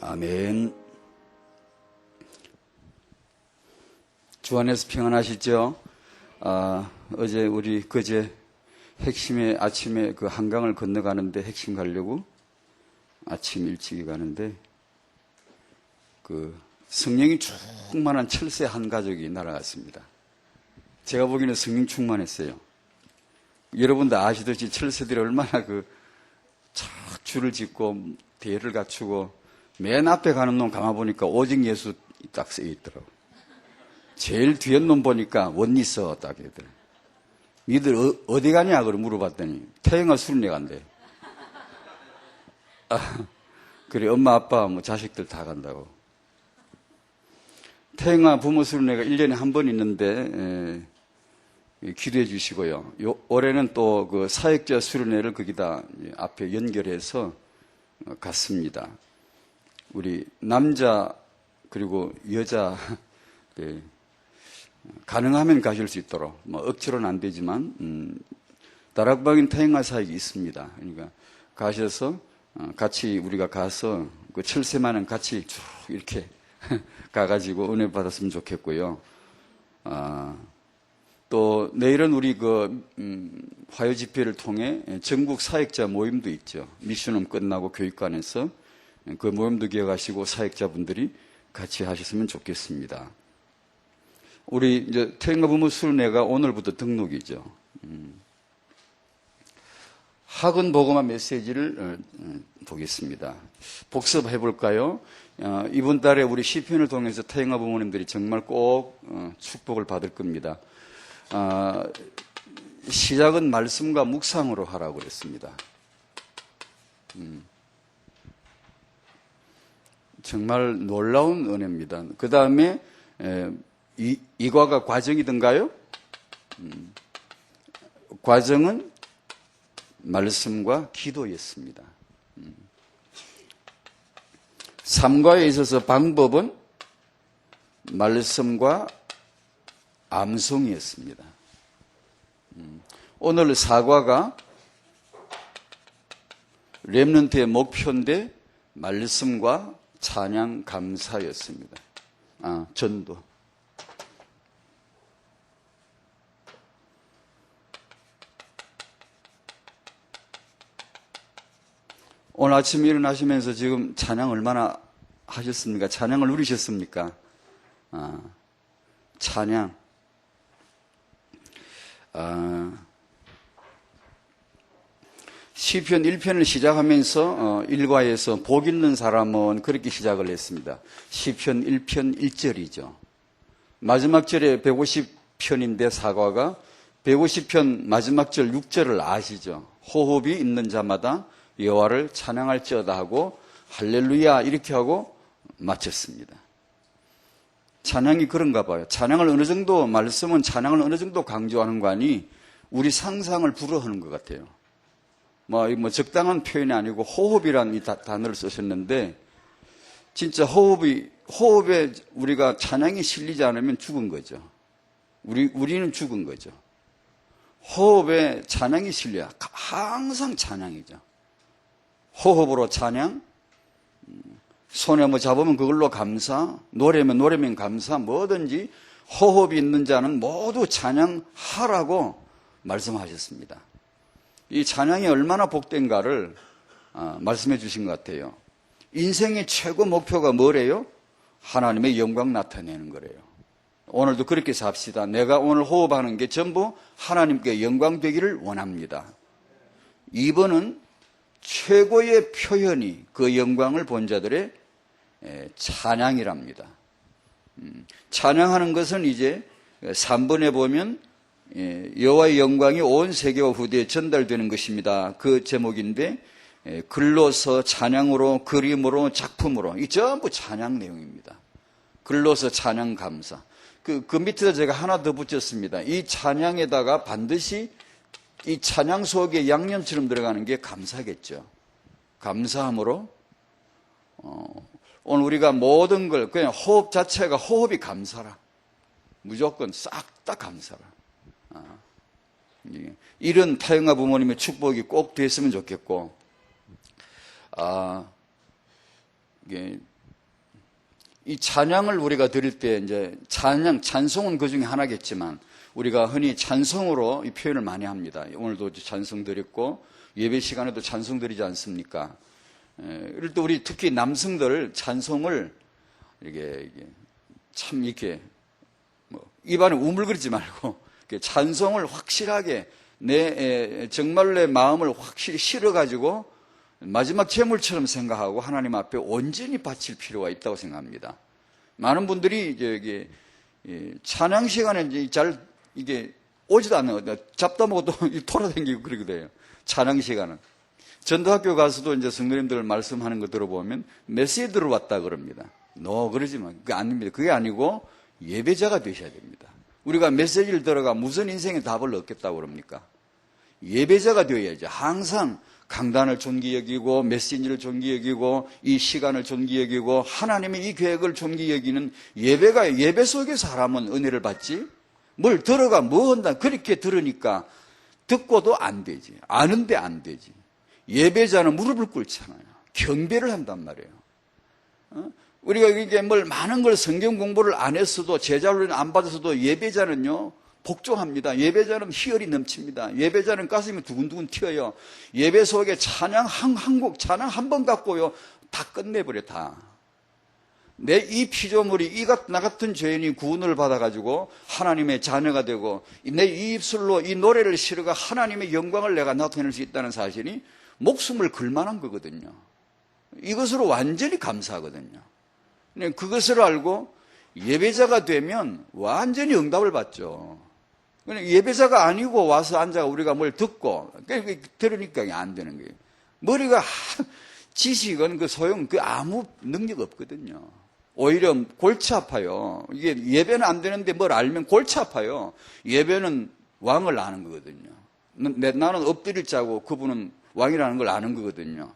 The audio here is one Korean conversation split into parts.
아멘. 주 안에서 평안하시죠? 어제 우리 그제 핵심의 아침에 그 한강을 건너가는데 핵심 가려고 아침 일찍이 가는데 그 성령이 충만한 철새 한 가족이 날아갔습니다. 제가 보기에는 성령 충만했어요. 여러분도 아시듯이 철새들이 얼마나 착 줄을 짓고 대를 갖추고 맨 앞에 가는 놈 가만보니까 오직 예수 딱 쓰여 있더라고. 제일 뒤에 놈 보니까 원리서 딱 얘들. 니들 어디 가냐? 그러 물어봤더니 태영아 수련회 간대. 그래 엄마 아빠 뭐 자식들 다 간다고. 태영아 부모 수련회가 1년에 한 번 있는데 기도해 주시고요. 올해는 또 그 사역자 수련회를 거기다 앞에 연결해서 갔습니다. 우리 남자 그리고 여자 가능하면 가실 수 있도록 뭐 억지로는 안 되지만 다락방인 태영아 사역이 있습니다. 그러니까 가셔서 같이 우리가 가서 그 철새만은 같이 쭉 이렇게 가가지고 은혜 받았으면 좋겠고요. 또 내일은 우리 화요 집회를 통해 전국 사역자 모임도 있죠. 미션홈 끝나고 교육관에서 그 모임도 기억하시고 사역자분들이 같이 하셨으면 좋겠습니다. 우리 이제 태영아 부모 수련회가 오늘부터 등록이죠. 학원 보고만 메시지를 보겠습니다. 복습해 볼까요? 이번 달에 우리 시편을 통해서 태영아 부모님들이 정말 꼭 축복을 받을 겁니다. 시작은 말씀과 묵상으로 하라고 그랬습니다. 정말 놀라운 은혜입니다. 그 다음에 이과가 과정이던가요? 과정은 말씀과 기도였습니다. 3과에 있어서 방법은 말씀과 암송이었습니다. 오늘 4과가 렘넌트의 목표인데 말씀과 찬양 감사였습니다. 전도. 오늘 아침에 일어나시면서 지금 찬양 얼마나 하셨습니까? 찬양을 누리셨습니까? 찬양. 시편 1편을 시작하면서 1과에서 복 있는 사람은 그렇게 시작을 했습니다. 시편 1편 1절이죠. 마지막 절에 150편인데 4과가 150편 마지막 절 6절을 아시죠? 호흡이 있는 자마다 여호와를 찬양할지어다 하고 할렐루야 이렇게 하고 마쳤습니다. 찬양이 그런가 봐요. 찬양을 어느 정도 말씀은 찬양을 어느 정도 강조하는 거 아니 우리 상상을 불허하는 것 같아요. 뭐 적당한 표현이 아니고 호흡이라는 이 단어를 쓰셨는데 진짜 호흡에 우리가 찬양이 실리지 않으면 죽은 거죠. 우리는 죽은 거죠. 호흡에 찬양이 실려야 항상 찬양이죠. 호흡으로 찬양, 손에 뭐 잡으면 그걸로 감사, 노래면 감사, 뭐든지 호흡이 있는 자는 모두 찬양하라고 말씀하셨습니다. 이 찬양이 얼마나 복된가를 말씀해 주신 것 같아요. 인생의 최고 목표가 뭐래요? 하나님의 영광 나타내는 거래요. 오늘도 그렇게 삽시다. 내가 오늘 호흡하는 게 전부 하나님께 영광 되기를 원합니다. 2번은 최고의 표현이 그 영광을 본 자들의 찬양이랍니다. 찬양하는 것은 이제 3번에 보면 여호와의 영광이 온 세계와 후대에 전달되는 것입니다. 그 제목인데 글로서 찬양으로 그림으로 작품으로 이 전부 찬양 내용입니다. 글로서 찬양 감사. 그 밑에다 제가 하나 더 붙였습니다. 이 찬양에다가 반드시 이 찬양 속에 양념처럼 들어가는 게 감사겠죠. 감사함으로 오늘 우리가 모든 걸 그냥 호흡 자체가 호흡이 감사라. 무조건 싹 다 감사라. 이런 태영아 부모님의 축복이 꼭 됐으면 좋겠고 이 찬양을 우리가 드릴 때 이제 찬송은 그 중에 하나겠지만 우리가 흔히 찬송으로 이 표현을 많이 합니다. 오늘도 찬송 드렸고 예배 시간에도 찬송 드리지 않습니까? 이럴 때 우리 특히 남성들 찬송을 이렇게 참 이렇게 입안에 우물거리지 말고 찬송을 확실하게 정말로 내 마음을 확실히 실어가지고 마지막 제물처럼 생각하고 하나님 앞에 온전히 바칠 필요가 있다고 생각합니다. 많은 분들이 찬양 시간에 잘 이게 오지도 않는 잡다 먹어도 돌아다니고 그러게 돼요. 찬양 시간은. 전도학교 가서도 이제 성도님들 말씀하는 거 들어보면 메시지 들어왔다 그럽니다. 그러지 마. 그게 아닙니다. 그게 아니고 예배자가 되셔야 됩니다. 우리가 메시지를 들어가 무슨 인생의 답을 얻겠다고 그럽니까? 예배자가 되어야죠. 항상 강단을 존귀 여기고 메시지를 존귀 여기고 이 시간을 존귀 여기고 하나님의 이 계획을 존귀 여기는 예배 속에 사람은 은혜를 받지 뭘 들어가 뭐 한다 그렇게 들으니까 듣고도 안 되지. 아는데 안 되지. 예배자는 무릎을 꿇잖아요. 경배를 한단 말이에요. 우리가 이게 많은 걸 성경 공부를 안 했어도 제자훈련 안 받았어도 예배자는요 복종합니다. 예배자는 희열이 넘칩니다. 예배자는 가슴이 두근두근 튀어요. 예배 속에 찬양 한 곡 찬양 한 번 갖고요 다 끝내버려 다. 내 이 피조물이 나 같은 죄인이 구원을 받아가지고 하나님의 자녀가 되고 내 이 입술로 이 노래를 실어가 하나님의 영광을 내가 나타낼 수 있다는 사실이 목숨을 걸 만한 거거든요. 이것으로 완전히 감사하거든요. 그것을 알고 예배자가 되면 완전히 응답을 받죠. 예배자가 아니고 와서 앉아가 우리가 뭘 듣고 들으니까 안 되는 거예요. 머리가 지식은 아무 능력 없거든요. 오히려 골치 아파요. 이게 예배는 안 되는데 뭘 알면 골치 아파요. 예배는 왕을 아는 거거든요. 나는 엎드릴 자고 그분은 왕이라는 걸 아는 거거든요.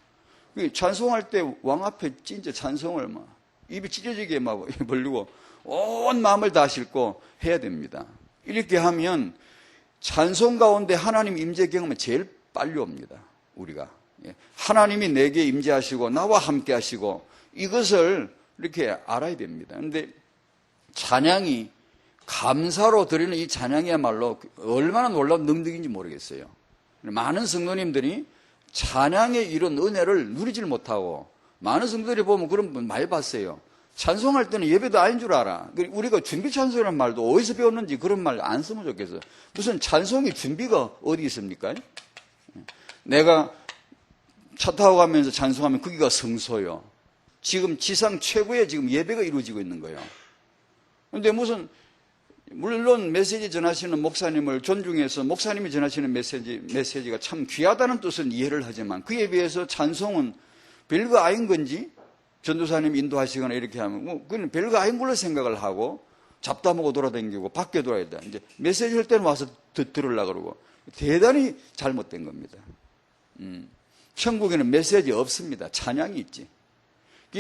찬송할 때 왕 앞에 진짜 찬송을 입이 찢어지게 벌리고 온 마음을 다 싣고 해야 됩니다. 이렇게 하면 찬송 가운데 하나님 임재 경험은 제일 빨리 옵니다. 우리가 하나님이 내게 임재하시고 나와 함께 하시고 이것을 이렇게 알아야 됩니다. 그런데 찬양이 감사로 드리는 이 찬양이야말로 얼마나 놀라운 능력인지 모르겠어요. 많은 성도님들이 찬양의 이런 은혜를 누리질 못하고 많은 성도들이 보면 그런 분 많이 봤어요. 찬송할 때는 예배도 아닌 줄 알아. 우리가 준비 찬송이라는 말도 어디서 배웠는지 그런 말 안 쓰면 좋겠어요. 무슨 찬송이 준비가 어디 있습니까? 내가 차 타고 가면서 찬송하면 거기가 성소요. 지금 지상 최고의 지금 예배가 이루어지고 있는 거예요. 그런데 물론 메시지 전하시는 목사님을 존중해서 목사님이 전하시는 메시지가 참 귀하다는 뜻은 이해를 하지만 그에 비해서 찬송은 별거 아닌 건지 전도사님 인도하시거나 이렇게 하면 그건 별거 아닌 걸로 생각을 하고 잡다먹고 돌아다니고 밖에 돌아야 돼. 이제 메시지 할 때는 와서 들으려고 그러고 대단히 잘못된 겁니다. 천국에는 메시지 없습니다. 찬양이 있지.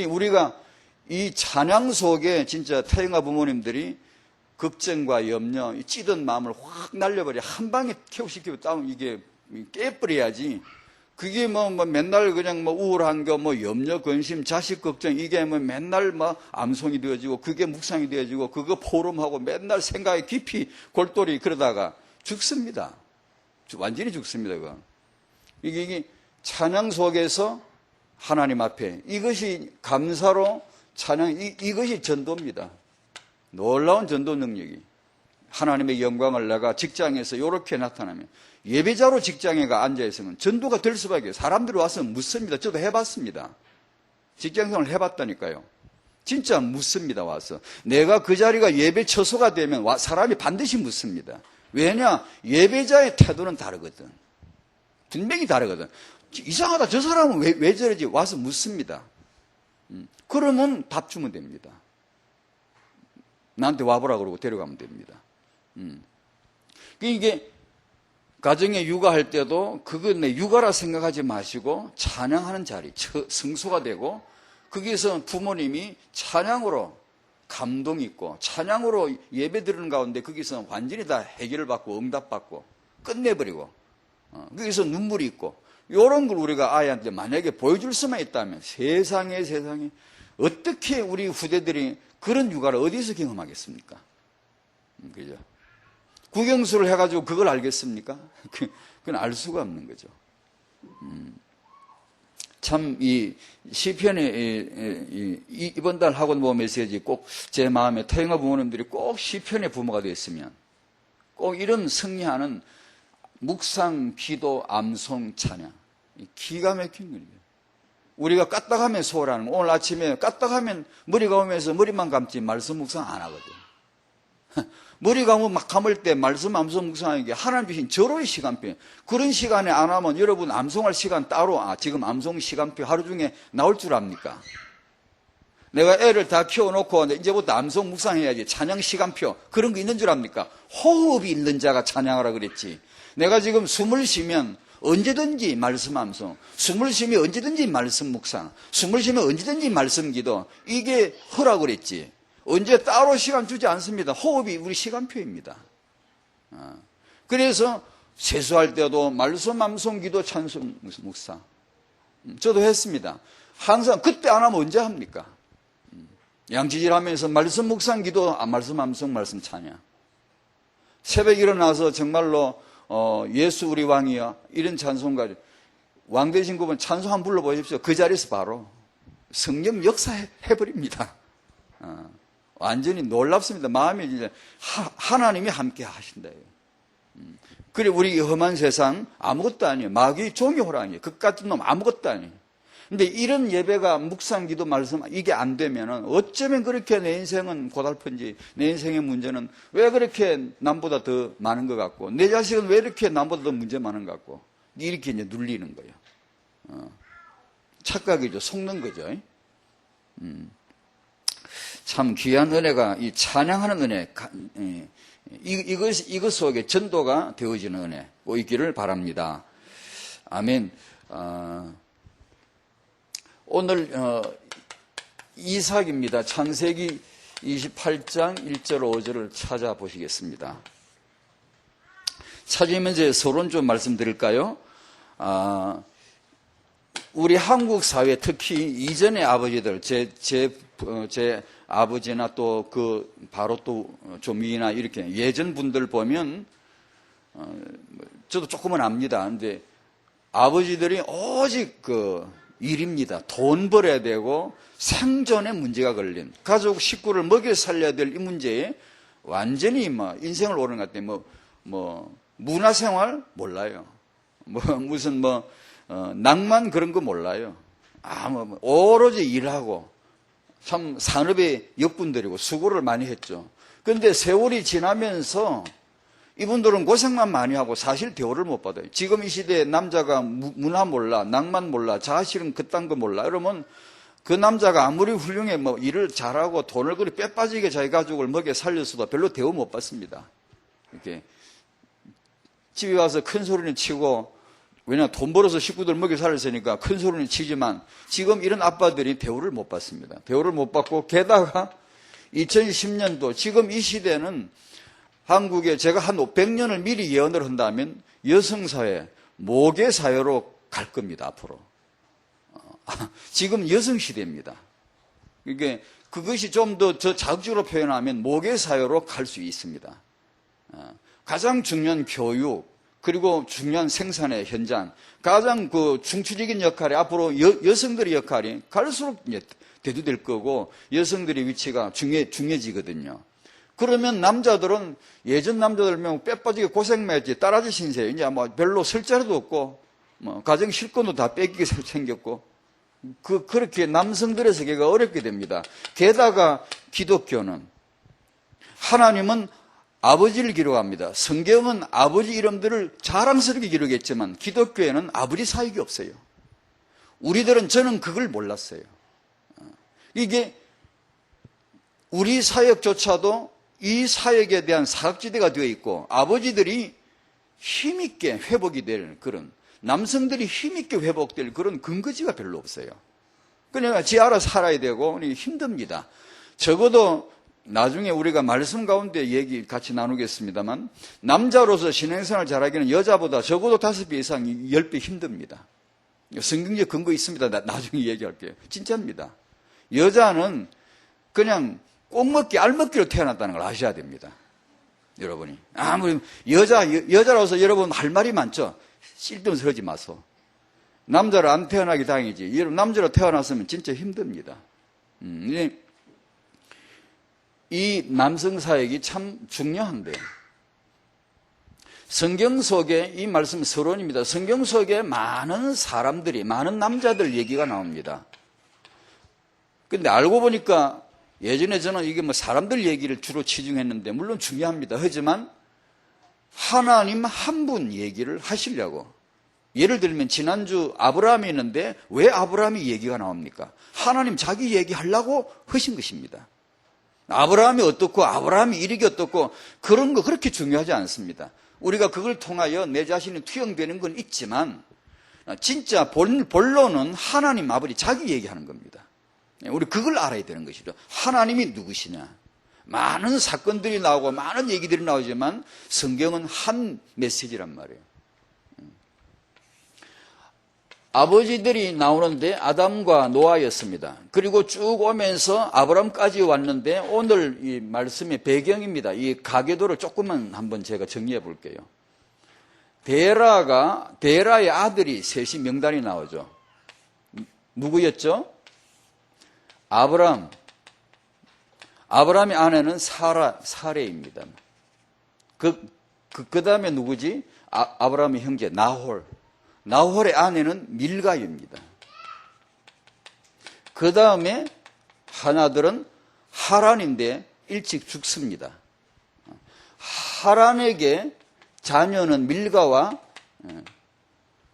우리가 이 찬양 속에 진짜 태영아 부모님들이 걱정과 염려, 찌든 마음을 확 날려버려 한 방에 켜시키고 다운 이게 깨버려야지. 그게 맨날 그냥 우울한 거, 염려, 근심, 자식 걱정, 이게 맨날 암송이 되어지고, 그게 묵상이 되어지고, 그거 포럼하고 맨날 생각에 깊이 골똘히 그러다가 죽습니다. 완전히 죽습니다, 그거. 이게 찬양 속에서 하나님 앞에 이것이 감사로 찬양, 이것이 전도입니다. 놀라운 전도 능력이. 하나님의 영광을 내가 직장에서 이렇게 나타나면 예배자로 직장에 앉아있으면 전도가 될 수밖에 없어요. 사람들이 와서 묻습니다. 저도 해봤습니다. 직장생활을 해봤다니까요. 진짜 묻습니다. 와서 내가 그 자리가 예배 처소가 되면 사람이 반드시 묻습니다. 왜냐? 예배자의 태도는 다르거든. 분명히 다르거든. 이상하다. 저 사람은 왜 저러지? 와서 묻습니다. 그러면 답 주면 됩니다. 나한테 와보라 그러고 데려가면 됩니다. 이게 가정에 육아할 때도 그건 내 육아라 생각하지 마시고 찬양하는 자리, 성소가 되고 거기서 부모님이 찬양으로 감동 있고 찬양으로 예배 드리는 가운데 거기서 완전히 다 해결을 받고 응답받고 끝내버리고 거기서 눈물이 있고 이런 걸 우리가 아이한테 만약에 보여줄 수만 있다면 세상에 어떻게 우리 후대들이 그런 육아를 어디서 경험하겠습니까? 그죠? 국영수를 해가지고 그걸 알겠습니까? 그건 알 수가 없는 거죠. 참, 이 시편의 이번 달 학원 모험 메시지 꼭 제 마음에 태영아 부모님들이 꼭 시편의 부모가 됐으면 꼭 이런 승리하는 묵상, 기도, 암송, 찬양. 기가 막힌 거예요. 우리가 까딱하면 소홀하는 거. 오늘 아침에 까딱하면 머리가 오면서 머리만 감지 말씀 묵상 안 하거든. 머리 감으면 막 감을 때 말씀 암송 묵상하는 게 하나님 주신 절호의 시간표. 그런 시간에 안 하면 여러분 암송할 시간 따로 지금 암송 시간표 하루 중에 나올 줄 압니까? 내가 애를 다 키워놓고 이제부터 암송 묵상해야지 찬양 시간표 그런 거 있는 줄 압니까? 호흡이 있는 자가 찬양하라 그랬지. 내가 지금 숨을 쉬면 언제든지 말씀 암송, 숨을 쉬면 언제든지 말씀 묵상, 숨을 쉬면 언제든지 말씀 기도, 이게 허라 그랬지. 언제 따로 시간 주지 않습니다. 호흡이 우리 시간표입니다. 그래서 세수할 때도 말씀 암송 기도 찬송 묵상. 저도 했습니다. 항상 그때 안 하면 언제 합니까? 양치질 하면서 말씀 묵상 기도, 말씀 암송, 말씀 찬양. 새벽에 일어나서 정말로 예수 우리 왕이여 이런 찬송가 왕 되신 그분 찬송 한번 불러보십시오. 그 자리에서 바로 성령 역사해버립니다. 완전히 놀랍습니다. 마음이 이제 하나님이 함께 하신다. 그래 우리 험한 세상 아무것도 아니에요. 마귀 종이 호랑이에요. 그 같은 놈 아무것도 아니에요. 근데 이런 예배가 묵상 기도 말씀 이게 안 되면은 어쩌면 그렇게 내 인생은 고달픈지 내 인생의 문제는 왜 그렇게 남보다 더 많은 것 같고 내 자식은 왜 이렇게 남보다 더 문제 많은 것 같고 이렇게 이제 눌리는 거예요. 착각이죠. 속는 거죠. 참 귀한 은혜가 이 찬양하는 은혜 이것 속에 전도가 되어지는 은혜 꼭 있기를 바랍니다. 아멘. 오늘 이삭입니다. 창세기 28장 1절 5절을 찾아보시겠습니다. 찾으면서 서론 좀 말씀드릴까요? 우리 한국 사회 특히 이전의 아버지들 제 아버지나 또 바로 또 조미나 이렇게 예전 분들 보면 저도 조금은 압니다. 근데 아버지들이 오직 일입니다. 돈 벌어야 되고 생존에 문제가 걸린 가족 식구를 먹여 살려야 될 이 문제에 완전히 인생을 오른 것 같아요. 문화생활 몰라요. 무슨 낭만 그런 거 몰라요. 오로지 일하고 참 산업의 역분들이고 수고를 많이 했죠. 그런데 세월이 지나면서 이분들은 고생만 많이 하고 사실 대우를 못 받아요. 지금 이 시대에 남자가 문화 몰라, 낭만 몰라, 자아실은 그딴 거 몰라. 이러면 그 남자가 아무리 훌륭해 일을 잘하고 돈을 그리 빼빠지게 자기 가족을 먹여 살렸어도 별로 대우 못 받습니다. 이렇게 집에 와서 큰 소리는 치고 왜냐 돈 벌어서 식구들 먹여 살렸으니까 큰 소리는 치지만 지금 이런 아빠들이 대우를 못 받습니다. 대우를 못 받고 게다가 2010년도 지금 이 시대는 한국에 제가 한 100년을 미리 예언을 한다면 여성사회, 모계사회로 갈 겁니다, 앞으로. 지금 여성시대입니다. 그러니까 그것이 좀 더 자극적으로 표현하면 모계사회로 갈 수 있습니다. 가장 중요한 교육, 그리고 중요한 생산의 현장, 가장 중추적인 역할이 앞으로 여성들의 역할이 갈수록 대두될 거고 여성들의 위치가 중요해지거든요. 그러면 남자들은 예전 남자들면 빼빠지게 고생만 했지 딸아지 신세 이제 별로 설 자리도 없고 가정 실권도 다 뺏기게 생겼고 그렇게 남성들의 세계가 어렵게 됩니다. 게다가 기독교는 하나님은 아버지를 기록합니다. 성경은 아버지 이름들을 자랑스럽게 기록했지만 기독교에는 아버지 사역이 없어요. 저는 그걸 몰랐어요. 이게 우리 사역조차도 이 사역에 대한 사각지대가 되어 있고 아버지들이 힘있게 회복이 될 그런 남성들이 힘있게 회복될 그런 근거지가 별로 없어요. 그러니까 지 알아서 살아야 되고 힘듭니다. 적어도 나중에 우리가 말씀 가운데 얘기 같이 나누겠습니다만 남자로서 신앙생활 잘하기는 여자보다 적어도 5배 이상 10배 힘듭니다. 성경적 근거 있습니다. 나중에 얘기할게요. 진짜입니다. 여자는 그냥 꽁먹기, 알먹기로 태어났다는 걸 아셔야 됩니다. 여러분이. 아무리 여자로서 여러분 할 말이 많죠. 쓸데없이 하지 마소. 남자로 안 태어나기 다행이지. 여러분 남자로 태어났으면 진짜 힘듭니다. 이 남성 사역이 참 중요한데 성경 속에 이 말씀은 서론입니다. 성경 속에 많은 사람들이 많은 남자들 얘기가 나옵니다. 근데 알고 보니까 예전에 저는 이게 뭐 사람들 얘기를 주로 치중했는데 물론 중요합니다. 하지만 하나님 한 분 얘기를 하시려고. 예를 들면 지난주 아브라함이 있는데 왜 아브라함이 얘기가 나옵니까? 하나님 자기 얘기하려고 하신 것입니다. 아브라함이 어떻고 아브라함이 이력이 어떻고 그런 거 그렇게 중요하지 않습니다. 우리가 그걸 통하여 내 자신이 투영되는 건 있지만 진짜 본론은 하나님 아버지 자기 얘기하는 겁니다. 우리 그걸 알아야 되는 것이죠. 하나님이 누구시냐. 많은 사건들이 나오고 많은 얘기들이 나오지만 성경은 한 메시지란 말이에요. 아버지들이 나오는데 아담과 노아였습니다. 그리고 쭉 오면서 아브람까지 왔는데 오늘 이 말씀의 배경입니다. 이 가계도를 조금만 한번 제가 정리해 볼게요. 데라의 아들이 셋이 명단이 나오죠. 누구였죠? 아브람의 아내는 사레입니다. 그 다음에 누구지? 아브람의 형제 나홀의 아내는 밀가입니다. 그 다음에 하나들은 하란인데 일찍 죽습니다. 하란에게 자녀는 밀가와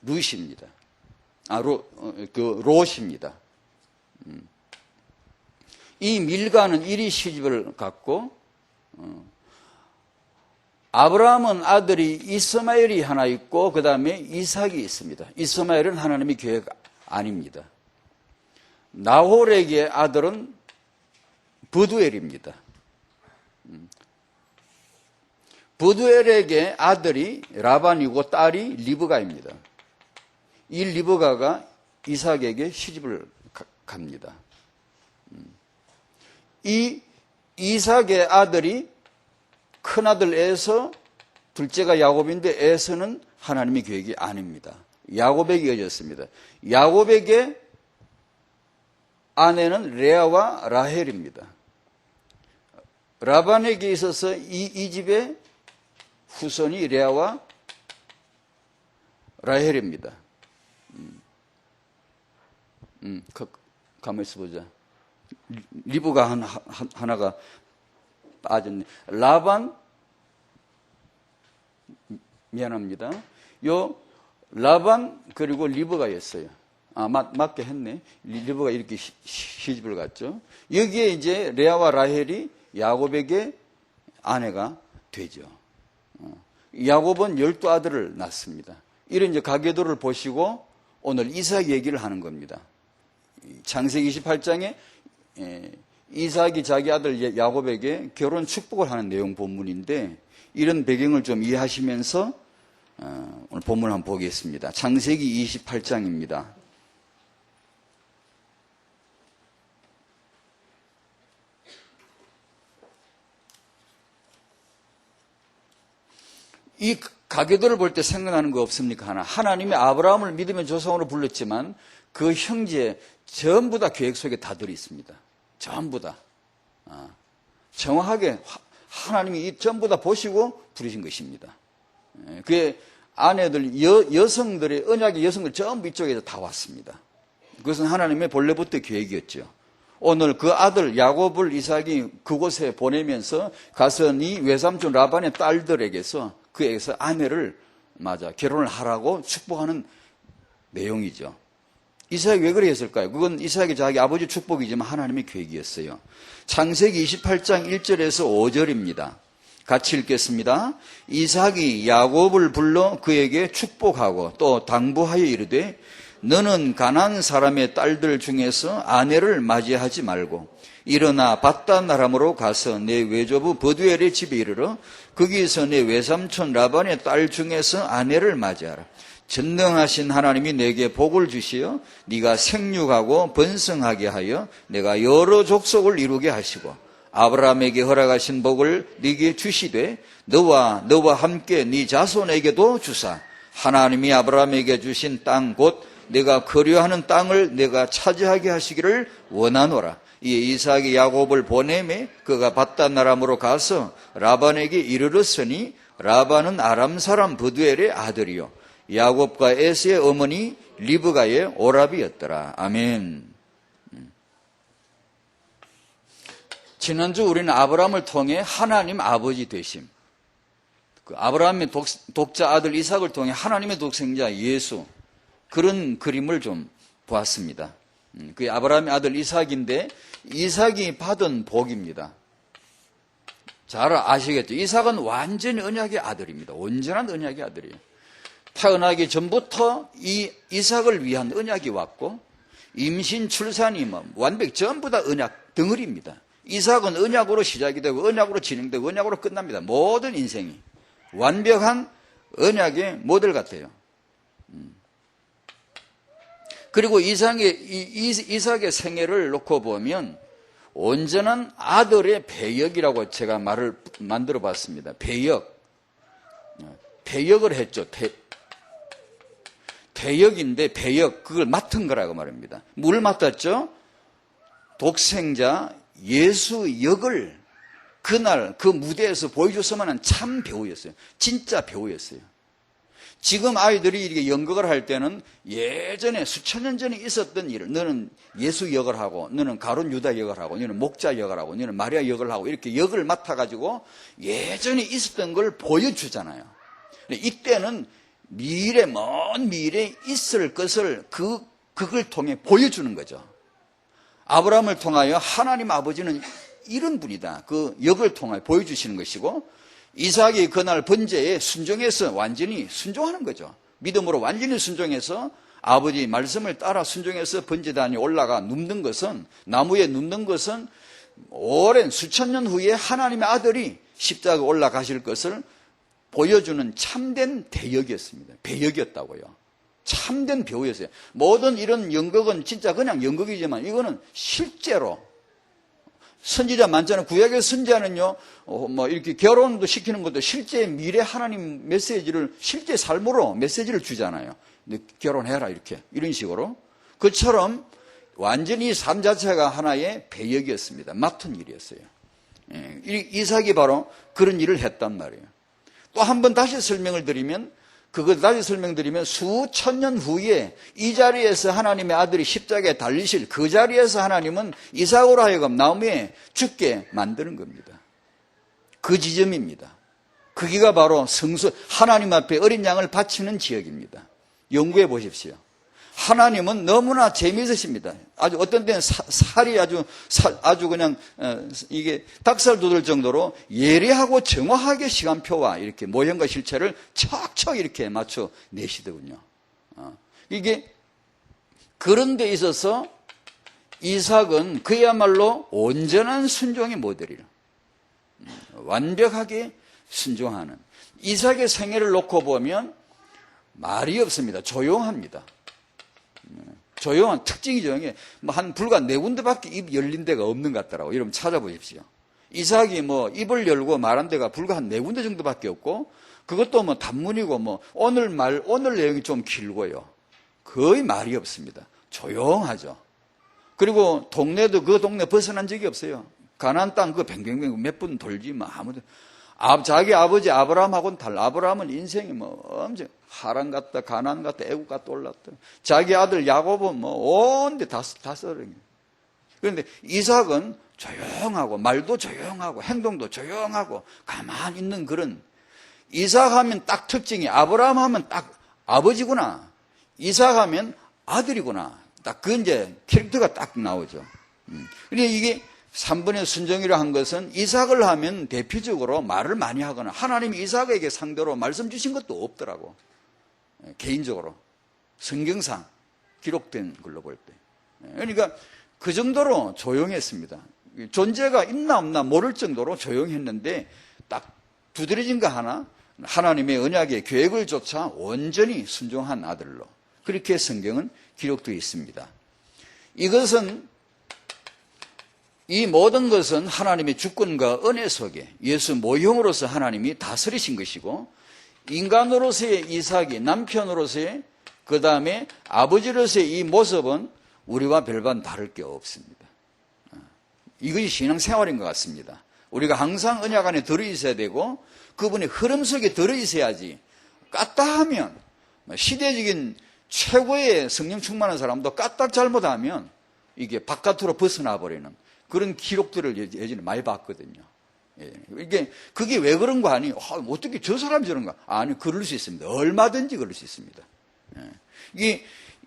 룻입니다. 롯입니다. 이 밀가는 이리 시집을 갔고 아브라함은 아들이 이스마엘이 하나 있고 그 다음에 이삭이 있습니다. 이스마엘은 하나님의 계획 아닙니다. 나홀에게 아들은 브두엘입니다. 브두엘에게 아들이 라반이고 딸이 리브가입니다. 이 리브가가 이삭에게 시집을 갑니다. 이 이삭의 아들이 큰아들 에서, 둘째가 야곱인데 에서는 하나님의 계획이 아닙니다. 야곱에게 이어졌습니다. 야곱에게 아내는 레아와 라헬입니다. 라반에게 있어서 이 집의 후손이 레아와 라헬입니다. 가만히 있어보자. 리브가 하나가 빠졌네. 라반, 미안합니다. 라반 그리고 리브가였어요. 맞게 했네. 리브가 이렇게 시집을 갔죠. 여기에 이제 레아와 라헬이 야곱에게 아내가 되죠. 야곱은 12아들을 낳습니다. 이런 이제 가계도를 보시고 오늘 이삭 얘기를 하는 겁니다. 창세기 28장에 이삭이 자기 아들 야곱에게 결혼 축복을 하는 내용 본문인데 이런 배경을 좀 이해하시면서 오늘 본문을 한번 보겠습니다. 창세기 28장입니다. 이 가계도를 볼 때 생각나는 거 없습니까? 하나님이 아브라함을 믿음의 조상으로 불렀지만 그 형제 전부 다 계획 속에 다 들어있습니다. 전부 다. 정확하게 하나님이 이 전부 다 보시고 부르신 것입니다. 그의 아내들, 여성들의, 언약의 여성들 전부 이쪽에서 다 왔습니다. 그것은 하나님의 본래부터 계획이었죠. 오늘 그 아들 야곱을 이삭이 그곳에 보내면서 가서 네 외삼촌 라반의 딸들에게서 그에게서 아내를 결혼을 하라고 축복하는 내용이죠. 이삭이 왜 그랬을까요? 그건 이삭이 자기 아버지 축복이지만 하나님의 계획이었어요. 창세기 28장 1절에서 5절입니다. 같이 읽겠습니다. 이삭이 야곱을 불러 그에게 축복하고 또 당부하여 이르되 너는 가나안 사람의 딸들 중에서 아내를 맞이하지 말고 일어나 밧단 아람으로 가서 내 외조부 버두엘의 집에 이르러 거기에서 내 외삼촌 라반의 딸 중에서 아내를 맞이하라. 전능하신 하나님이 내게 복을 주시어 네가 생육하고 번성하게 하여 내가 여러 족속을 이루게 하시고 아브라함에게 허락하신 복을 네게 주시되 너와 함께 네 자손에게도 주사 하나님이 아브라함에게 주신 땅 곧 내가 거류하는 땅을 내가 차지하게 하시기를 원하노라. 이에 이삭이 야곱을 보내매 그가 밧단 아람으로 가서 라반에게 이르렀으니 라반은 아람 사람 브두엘의 아들이요 야곱과 에서의 어머니 리브가의 오라비였더라. 아멘. 지난주 우리는 아브라함을 통해 하나님 아버지 되심, 그 아브라함의 독자 아들 이삭을 통해 하나님의 독생자 예수, 그런 그림을 좀 보았습니다. 그 아브라함의 아들 이삭인데 이삭이 받은 복입니다. 잘 아시겠죠? 이삭은 완전히 언약의 아들입니다. 온전한 언약의 아들이에요. 태어나기 전부터 이 이삭을 위한 언약이 왔고 임신, 출산이 완벽 전부 다 언약 덩어리입니다. 이삭은 언약으로 시작이 되고 언약으로 진행되고 언약으로 끝납니다. 모든 인생이 완벽한 언약의 모델 같아요. 그리고 이삭의 생애를 놓고 보면 온전한 아들의 배역이라고 제가 말을 만들어 봤습니다. 배역을 했죠. 배역인데 배역, 그걸 맡은 거라고 말합니다. 뭘 맡았죠? 독생자 예수 역을 그날 그 무대에서 보여줬으면 참 배우였어요. 진짜 배우였어요. 지금 아이들이 이렇게 연극을 할 때는 예전에 수천 년 전에 있었던 일을, 너는 예수 역을 하고, 너는 가룟 유다 역을 하고, 너는 목자 역을 하고, 너는 마리아 역을 하고, 이렇게 역을 맡아가지고 예전에 있었던 걸 보여주잖아요. 이때는 먼 미래에 있을 것을 그걸 통해 보여주는 거죠. 아브라함을 통하여 하나님 아버지는 이런 분이다. 그 역을 통하여 보여주시는 것이고, 이삭이 그날 번제에 순종해서 완전히 순종하는 거죠. 믿음으로 완전히 순종해서 아버지 말씀을 따라 순종해서 번제단에 올라가 눕는 것은, 나무에 눕는 것은 오랜 수천 년 후에 하나님의 아들이 십자가에 올라가실 것을 보여주는 참된 대역이었습니다. 배역이었다고요. 참된 배우였어요. 모든 이런 연극은 진짜 그냥 연극이지만 이거는 실제로 선지자 많잖아요. 구약의 선지자는요, 이렇게 결혼도 시키는 것도 실제 미래 하나님 메시지를 실제 삶으로 메시지를 주잖아요. 결혼해라 이런 식으로. 그처럼 완전히 삶 자체가 하나의 배역이었습니다. 맡은 일이었어요. 이삭이 바로 그런 일을 했단 말이에요. 또 한 번 다시 설명드리면 수천 년 후에 이 자리에서 하나님의 아들이 십자가에 달리실 그 자리에서 하나님은 이삭으로 하여금 나무에 죽게 만드는 겁니다. 그 지점입니다. 거기가 바로 하나님 앞에 어린 양을 바치는 지역입니다. 연구해 보십시오. 하나님은 너무나 재미있으십니다. 아주 어떤 때는 살이 아주 그냥 이게 닭살 돋을 정도로 예리하고 정확하게 시간표와 이렇게 모형과 실체를 척척 이렇게 맞춰 내시더군요. 이게 그런 데 있어서 이삭은 그야말로 온전한 순종의 모델이에요. 완벽하게 순종하는. 이삭의 생애를 놓고 보면 말이 없습니다. 조용합니다. 조용한 특징이 조용해. 불과 4군데밖에 입 열린 데가 없는 것 같더라고요. 여러분 찾아보십시오. 이삭이 입을 열고 말한 데가 불과 한 4군데 정도밖에 없고, 그것도 단문이고 오늘 내용이 좀 길고요. 거의 말이 없습니다. 조용하죠. 그리고 동네도 그 동네 벗어난 적이 없어요. 가나안 땅 그 뱅뱅뱅 몇 분 돌지 아무도. 자기 아버지 아브라함하고는 달라. 아브라함은 인생이 엄청 하란 갔다 가나안 갔다 애국 갔다 올랐다. 자기 아들 야곱은 온데 다 썰어요. 그런데 이삭은 조용하고 말도 조용하고 행동도 조용하고 가만히 있는 그런. 이삭 하면 딱 특징이, 아브라함 하면 딱 아버지구나, 이삭 하면 아들이구나, 딱 그 이제 캐릭터가 딱 나오죠. 그러니까 이게 3번의 순종이라 한 것은 이삭을 하면 대표적으로 말을 많이 하거나 하나님이 이삭에게 상대로 말씀 주신 것도 없더라고. 개인적으로 성경상 기록된 걸로 볼 때. 그러니까 그 정도로 조용했습니다. 존재가 있나 없나 모를 정도로 조용했는데 딱 두드러진 거 하나, 하나님의 언약의 계획을 조차 온전히 순종한 아들로 그렇게 성경은 기록되어 있습니다. 이것은 이 모든 것은 하나님의 주권과 은혜 속에 예수 모형으로서 하나님이 다스리신 것이고, 인간으로서의 이삭이, 남편으로서의, 그 다음에 아버지로서의 이 모습은 우리와 별반 다를 게 없습니다. 이것이 신앙생활인 것 같습니다. 우리가 항상 언약 안에 들어있어야 되고, 그분의 흐름 속에 들어있어야지, 까딱 하면, 시대적인 최고의 성령 충만한 사람도 까딱 잘못하면 이게 바깥으로 벗어나 버리는 그런 기록들을 예전에 많이 봤거든요. 그게 왜 그런 거 아니? 어떻게 저 사람이 저런가? 아니, 그럴 수 있습니다. 얼마든지 그럴 수 있습니다. 이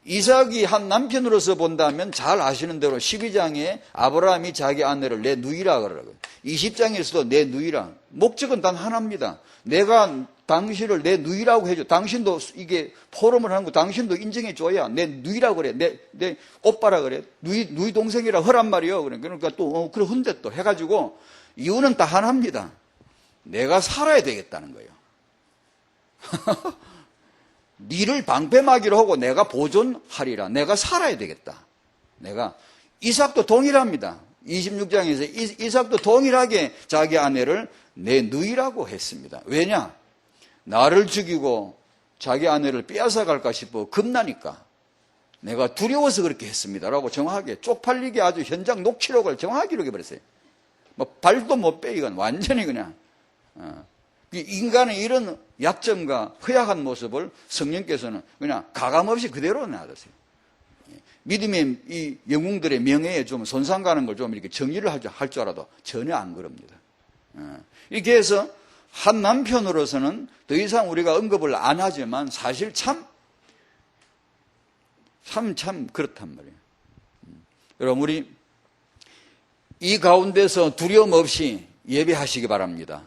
이삭이 한 남편으로서 본다면 잘 아시는 대로 12장에 아브라함이 자기 아내를 내 누이라 그러고요. 20장에서도 내 누이라. 목적은 단 하나입니다. 내가 당신을 내 누이라고 해줘. 당신도 이게 포럼을 하는 거 당신도 인정해줘야 내 누이라고 그래. 내 오빠라 그래. 누이 동생이라 허란 말이요. 그러니까 또, 그래, 헌데 또 해가지고 이유는 다 하나입니다. 내가 살아야 되겠다는 거예요. 니를 방패막이로 하고 내가 보존하리라. 내가 살아야 되겠다. 이삭도 동일합니다. 26장에서 이삭도 동일하게 자기 아내를 내 누이라고 했습니다. 왜냐? 나를 죽이고 자기 아내를 빼앗아 갈까 싶어 겁나니까 내가 두려워서 그렇게 했습니다. 라고 정확하게 쪽팔리게 아주 현장 녹취록을 정확하게 기록해버렸어요. 발도 못 빼, 이건 완전히 그냥. 인간의 이런 약점과 허약한 모습을 성령께서는 그냥 가감없이 그대로 놔두세요. 믿음의 이 영웅들의 명예에 좀 손상 가는 걸 좀 이렇게 정리를 할 줄 알아도 전혀 안 그럽니다. 이렇게 해서 한 남편으로서는 더 이상 우리가 언급을 안 하지만 사실 참 그렇단 말이에요. 여러분, 우리 이 가운데서 두려움 없이 예배하시기 바랍니다.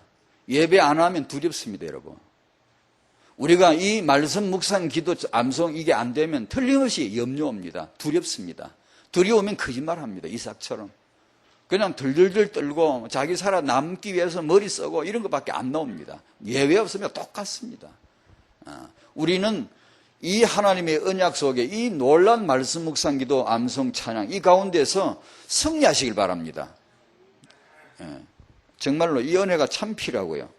예배 안 하면 두렵습니다, 여러분. 우리가 이 말씀 묵상 기도 암송 이게 안 되면 틀림없이 염려옵니다. 두렵습니다. 두려우면 거짓말합니다. 이삭처럼. 그냥 들들들 떨고 자기 살아남기 위해서 머리 쓰고 이런 것밖에 안 나옵니다. 예외 없으면 똑같습니다. 우리는 이 하나님의 언약 속에 이 놀라운 말씀 묵상 기도 암송 찬양 이 가운데서 승리하시길 바랍니다. 정말로 이 은혜가 참 필요하고요.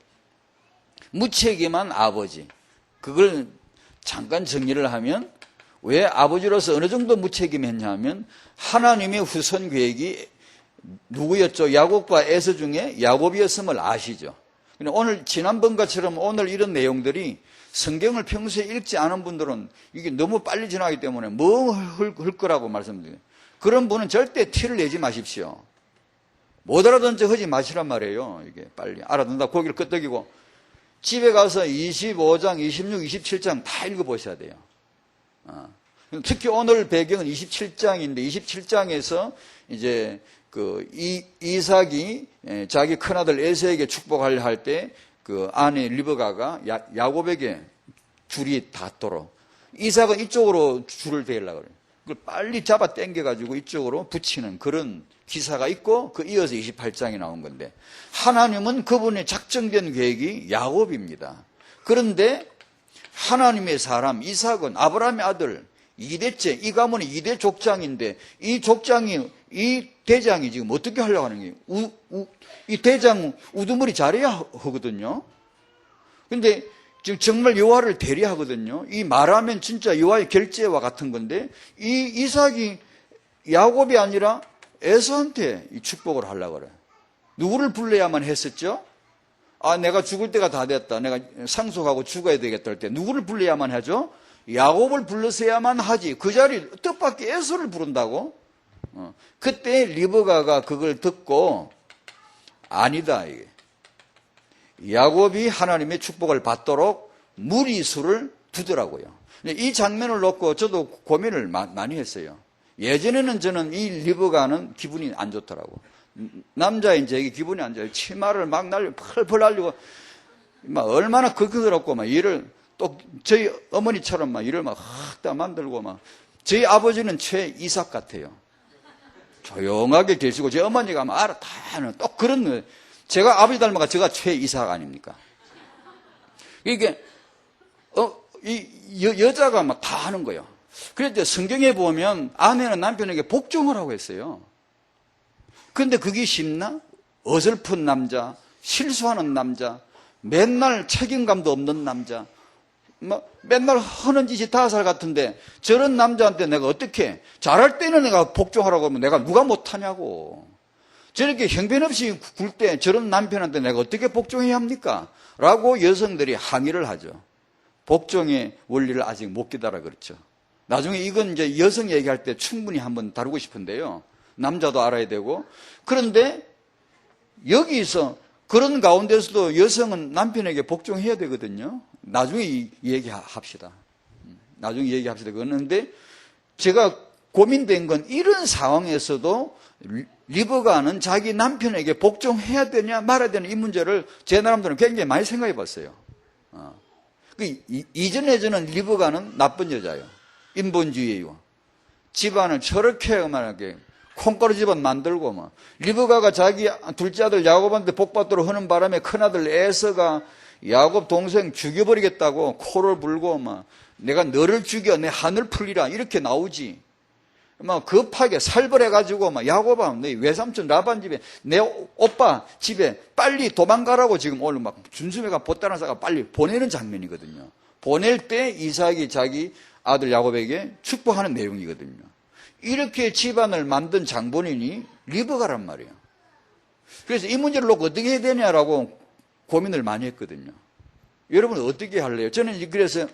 무책임한 아버지, 그걸 잠깐 정리를 하면 왜 아버지로서 어느 정도 무책임했냐면 하나님의 후손 계획이 누구였죠? 야곱과 에서 중에 야곱이었음을 아시죠? 오늘 지난번과처럼 오늘 이런 내용들이 성경을 평소에 읽지 않은 분들은 이게 너무 빨리 지나기 때문에 뭐 할 거라고 말씀드려요. 그런 분은 절대 티를 내지 마십시오. 못 알아듣는 척 하지 마시란 말이에요. 이게 빨리 알아듣는다 고개를 끄덕이고 집에 가서 25장, 26, 27장 다 읽어보셔야 돼요. 특히 오늘 배경은 27장인데 27장에서 이제 이삭이 자기 큰아들 에서에게 축복하려 할 때 그 아내 리브가가 야곱에게 줄이 닿도록 이삭은 이쪽으로 줄을 대려고 그래요. 그걸 빨리 잡아 당겨가지고 이쪽으로 붙이는 그런 기사가 있고 그 이어서 28장이 나온 건데 하나님은 그분의 작정된 계획이 야곱입니다. 그런데 하나님의 사람 이삭은 아브라함의 아들 2대째 이 가문의 2대 족장인데 이 족장이 이 대장이 지금 어떻게 하려고 하는 거예요? 이 대장 우두머리 잘해야 하거든요. 근데 지금 정말 여호와를 대리하거든요. 이 말하면 진짜 여호와의 결제와 같은 건데 이 이삭이 야곱이 아니라 에서한테 이 축복을 하려고 그래요. 누구를 불러야만 했었죠? 내가 죽을 때가 다 됐다. 내가 상속하고 죽어야 되겠다 할 때 누구를 불러야만 하죠? 야곱을 불러서야만 하지. 그 자리 뜻밖의 에서를 부른다고? 그때 리브가가 그걸 듣고 아니다. 이게. 야곱이 하나님의 축복을 받도록 무리수를 두더라고요. 이 장면을 놓고 저도 고민을 많이 했어요. 예전에는 저는 이 리브가는 기분이 안 좋더라고. 남자인 저에게 기분이 안 좋아요. 치마를 막 날리고 펄펄 날리고 막 얼마나 극그럽고 막 일을 또 저희 어머니처럼 막 일을 막 확다 만들고 막 저희 아버지는 최 이삭 같아요. 조용하게 계시고 제 어머니가 막 알아 다 하는 또 그런 거예요. 제가 아버지 닮아가 제가 최 이삭 아닙니까? 이게 여자가 막 다 하는 거예요. 그런데 성경에 보면 아내는 남편에게 복종을 하고 했어요. 근데 그게 쉽나? 어설픈 남자, 실수하는 남자, 맨날 책임감도 없는 남자, 맨날 하는 짓이 다살 같은데 저런 남자한테 내가 어떻게 잘할 때는 내가 복종하라고 하면 내가 누가 못하냐고. 저렇게 형편없이 굴 때 저런 남편한테 내가 어떻게 복종해야 합니까? 라고 여성들이 항의를 하죠. 복종의 원리를 아직 못 깨달아 그렇죠. 나중에 이건 이제 여성 얘기할 때 충분히 한번 다루고 싶은데요. 남자도 알아야 되고. 그런데 여기서 그런 가운데서도 여성은 남편에게 복종해야 되거든요. 나중에 얘기합시다. 나중에 얘기합시다. 그런데 제가 고민된 건 이런 상황에서도 리브가는 자기 남편에게 복종해야 되냐 말아야 되냐 이 문제를 제 나름대로 굉장히 많이 생각해 봤어요. 이전에 저는 리브가는 나쁜 여자예요. 인본주의예요. 집안을 저렇게 말하게 콩가루 집안 만들고 리브가가 자기 둘째 아들 야곱한테 복받도록 하는 바람에 큰아들 에서가 야곱 동생 죽여버리겠다고 코를 불고 내가 너를 죽여 내 하늘 풀리라 이렇게 나오지. 급하게 살벌해가지고 야곱아 너 외삼촌 라반 집에 내 오빠 집에 빨리 도망가라고 지금 오늘 준수매가 보따나 싸가 빨리 보내는 장면이거든요. 보낼 때 이삭이 자기 아들 야곱에게 축복하는 내용이거든요. 이렇게 집안을 만든 장본인이 리브가란 말이에요. 그래서 이 문제를 놓고 어떻게 해야 되냐라고 고민을 많이 했거든요. 여러분 어떻게 할래요? 저는 그래서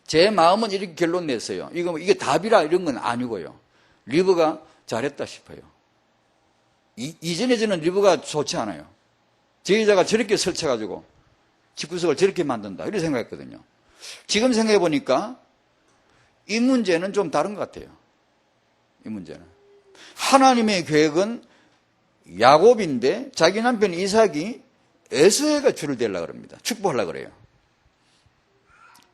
제 마음은 이렇게 결론 냈어요. 이게 답이라 이런 건 아니고요. 리브가 잘했다 싶어요. 이전에 저는 리브가 좋지 않아요. 제 여자가 저렇게 설쳐가지고 집구석을 저렇게 만든다 이렇게 생각했거든요. 지금 생각해 보니까 이 문제는 좀 다른 것 같아요. 이 문제는 하나님의 계획은 야곱인데 자기 남편 이삭이 에서가 줄을 대려고 합니다. 축복하려고 그래요.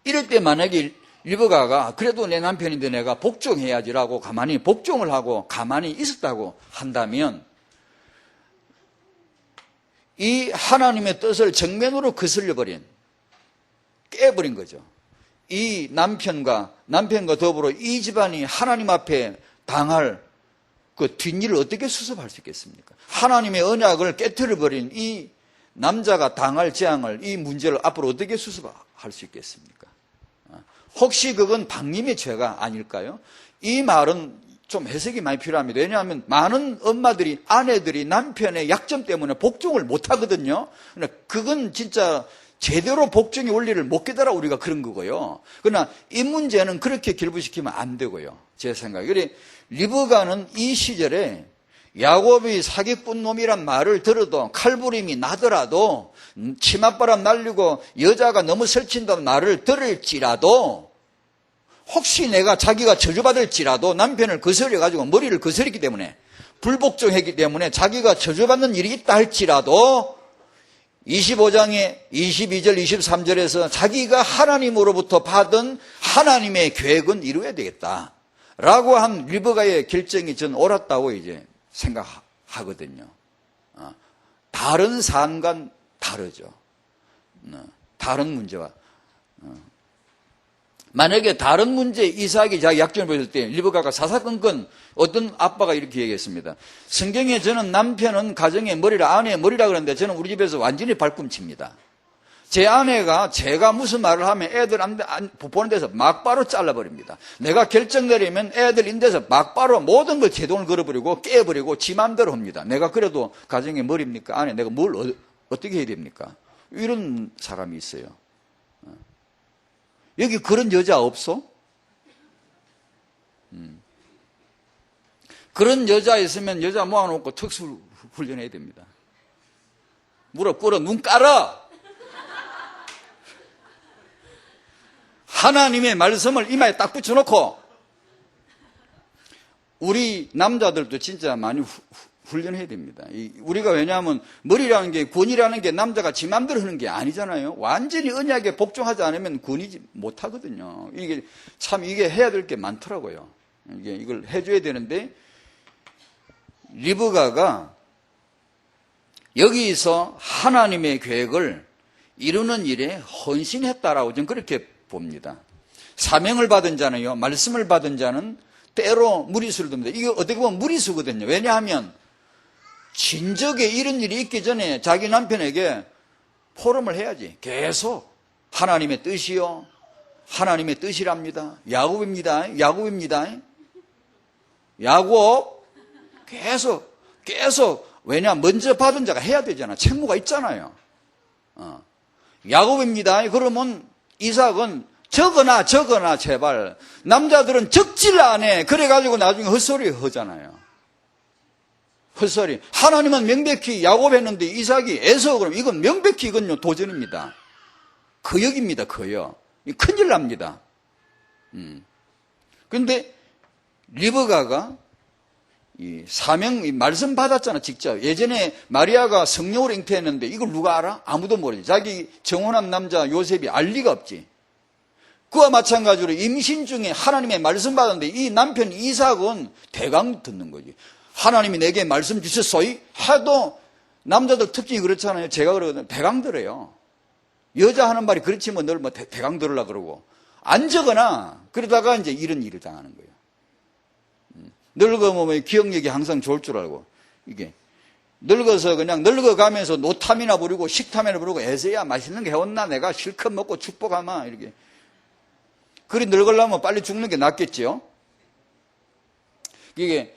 이럴 때 만약에 리브가가 그래도 내 남편인데 내가 복종해야지라고 가만히 복종을 하고 가만히 있었다고 한다면 이 하나님의 뜻을 정면으로 거슬려버린 깨버린 거죠. 이 남편과 더불어 이 집안이 하나님 앞에 당할 그 뒷일을 어떻게 수습할 수 있겠습니까? 하나님의 언약을 깨트려버린 이 남자가 당할 재앙을 이 문제를 앞으로 어떻게 수습할 수 있겠습니까? 혹시 그건 박님의 죄가 아닐까요? 이 말은 좀 해석이 많이 필요합니다. 왜냐하면 많은 엄마들이 아내들이 남편의 약점 때문에 복종을 못하거든요. 그건 진짜 제대로 복종의 원리를 못 깨달아 우리가 그런 거고요. 그러나 이 문제는 그렇게 결부시키면 안 되고요. 제 생각에. 그래 리브가는 이 시절에 야곱이 사기꾼 놈이란 말을 들어도 칼부림이 나더라도 치맛바람 날리고 여자가 너무 설친다는 말을 들을지라도 혹시 내가 자기가 저주받을지라도 남편을 거스려가지고 머리를 거스렸기 때문에 불복종했기 때문에 자기가 저주받는 일이 있다 할지라도 25장의 22절 23절에서 자기가 하나님으로부터 받은 하나님의 계획은 이루어야 되겠다라고 한 리브가의 결정이 전 옳았다고 이제 생각하거든요. 다른 사안과는 다르죠. 다른 문제와. 만약에 다른 문제 이삭이 자기 약점을 보였을 때 리브가가 사사건건 어떤 아빠가 이렇게 얘기했습니다. 성경에 저는 남편은 가정의 머리라 아내의 머리라 그러는데 저는 우리 집에서 완전히 발꿈칩니다. 제 아내가 제가 무슨 말을 하면 애들 보는 데서 막바로 잘라버립니다. 내가 결정 내리면 애들 인데서 막바로 모든 걸 제동을 걸어버리고 깨버리고 지 맘대로 합니다. 내가 그래도 가정의 머리입니까? 아내 내가 뭘 어떻게 해야 됩니까? 이런 사람이 있어요. 여기 그런 여자 없어? 그런 여자 있으면 여자 모아놓고 특수 훈련해야 됩니다. 무릎 꿇어 눈 깔아. 하나님의 말씀을 이마에 딱 붙여놓고 우리 남자들도 진짜 많이 훈련해야 됩니다. 우리가 왜냐하면 머리라는 게 권위라는 게 남자가 지 맘대로 하는 게 아니잖아요. 완전히 언약에 복종하지 않으면 권위지 못하거든요. 이게 해야 될 게 많더라고요. 이걸 해줘야 되는데 리브가가 여기서 하나님의 계획을 이루는 일에 헌신했다라고 저는 그렇게 봅니다. 사명을 받은 자는요, 말씀을 받은 자는 때로 무리수를 듭니다. 이게 어떻게 보면 무리수거든요. 왜냐하면 진적에 이런 일이 있기 전에 자기 남편에게 포럼을 해야지. 계속 하나님의 뜻이요, 하나님의 뜻이랍니다. 야곱입니다. 야곱입니다. 야곱. 계속. 왜냐, 먼저 받은 자가 해야 되잖아. 책무가 있잖아요. 야곱입니다. 그러면 이삭은 적어놔 제발. 남자들은 적질 안 해. 그래가지고 나중에 헛소리 하잖아요. 헛소리. 하나님은 명백히 야곱 했는데 이삭이 에서 그러면 이건 명백히 이건요 도전입니다. 거역입니다. 거역. 큰일 납니다. 그런데 리브가가 이 사명, 이 말씀 받았잖아, 직접. 예전에 마리아가 성령으로 잉태했는데 이걸 누가 알아? 아무도 모르지. 자기 정혼한 남자 요셉이 알 리가 없지. 그와 마찬가지로 임신 중에 하나님의 말씀 받았는데 이 남편 이삭은 대강 듣는 거지. 하나님이 내게 말씀 주셨소이? 해도 남자들 특징이 그렇잖아요. 제가 그러거든요. 대강 들어요. 여자 하는 말이 그렇지만 늘 뭐 대강 들으려고 그러고. 안 적거나 그러다가 이제 이런 일을 당하는 거예요. 늙어보면 기억력이 항상 좋을 줄 알고, 이게 늙어서 그냥 늙어가면서 노탐이나 부리고 식탐이나 부리고 에세야 맛있는 게 해왔나 내가 실컷 먹고 축복하마 이렇게. 그리 늙으려면 빨리 죽는 게 낫겠죠. 이게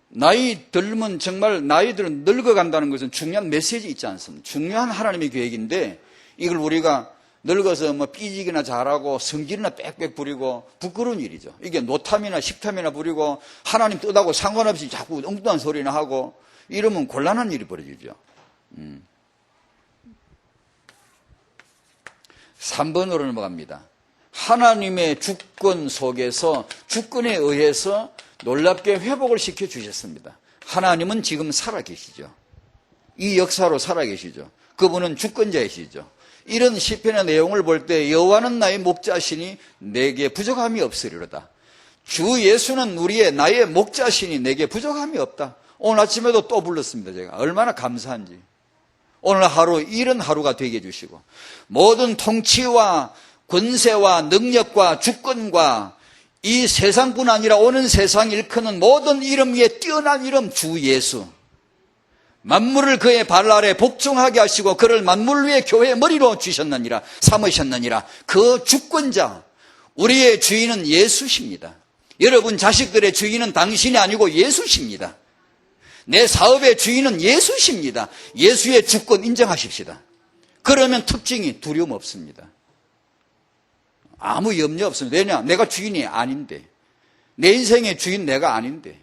나이 들면 정말 나이들은 늙어간다는 것은 중요한 메시지 있지 않습니까? 중요한 하나님의 계획인데 이걸 우리가 늙어서 뭐 삐지기나 잘하고 성질이나 빽빽 부리고 부끄러운 일이죠. 이게 노탐이나 식탐이나 부리고 하나님 뜻하고 상관없이 자꾸 엉뚱한 소리나 하고 이러면 곤란한 일이 벌어지죠. 3번으로 넘어갑니다. 하나님의 주권 속에서 주권에 의해서 놀랍게 회복을 시켜주셨습니다. 하나님은 지금 살아계시죠. 이 역사로 살아계시죠. 그분은 주권자이시죠. 이런 시편의 내용을 볼 때 여호와는 나의 목자시니 내게 부족함이 없으리로다. 주 예수는 나의 목자시니 내게 부족함이 없다. 오늘 아침에도 또 불렀습니다. 제가 얼마나 감사한지. 오늘 하루 이런 하루가 되게 해주시고 모든 통치와 권세와 능력과 주권과 이 세상뿐 아니라 오는 세상 일컫는 모든 이름 위에 뛰어난 이름 주 예수. 만물을 그의 발 아래 복종하게 하시고 그를 만물 위에 교회의 머리로 주셨느니라 삼으셨느니라. 그 주권자 우리의 주인은 예수십니다. 여러분 자식들의 주인은 당신이 아니고 예수십니다. 내 사업의 주인은 예수십니다. 예수의 주권 인정하십시다. 그러면 특징이 두려움 없습니다. 아무 염려 없습니다. 왜냐? 내가 주인이 아닌데. 내 인생의 주인 내가 아닌데.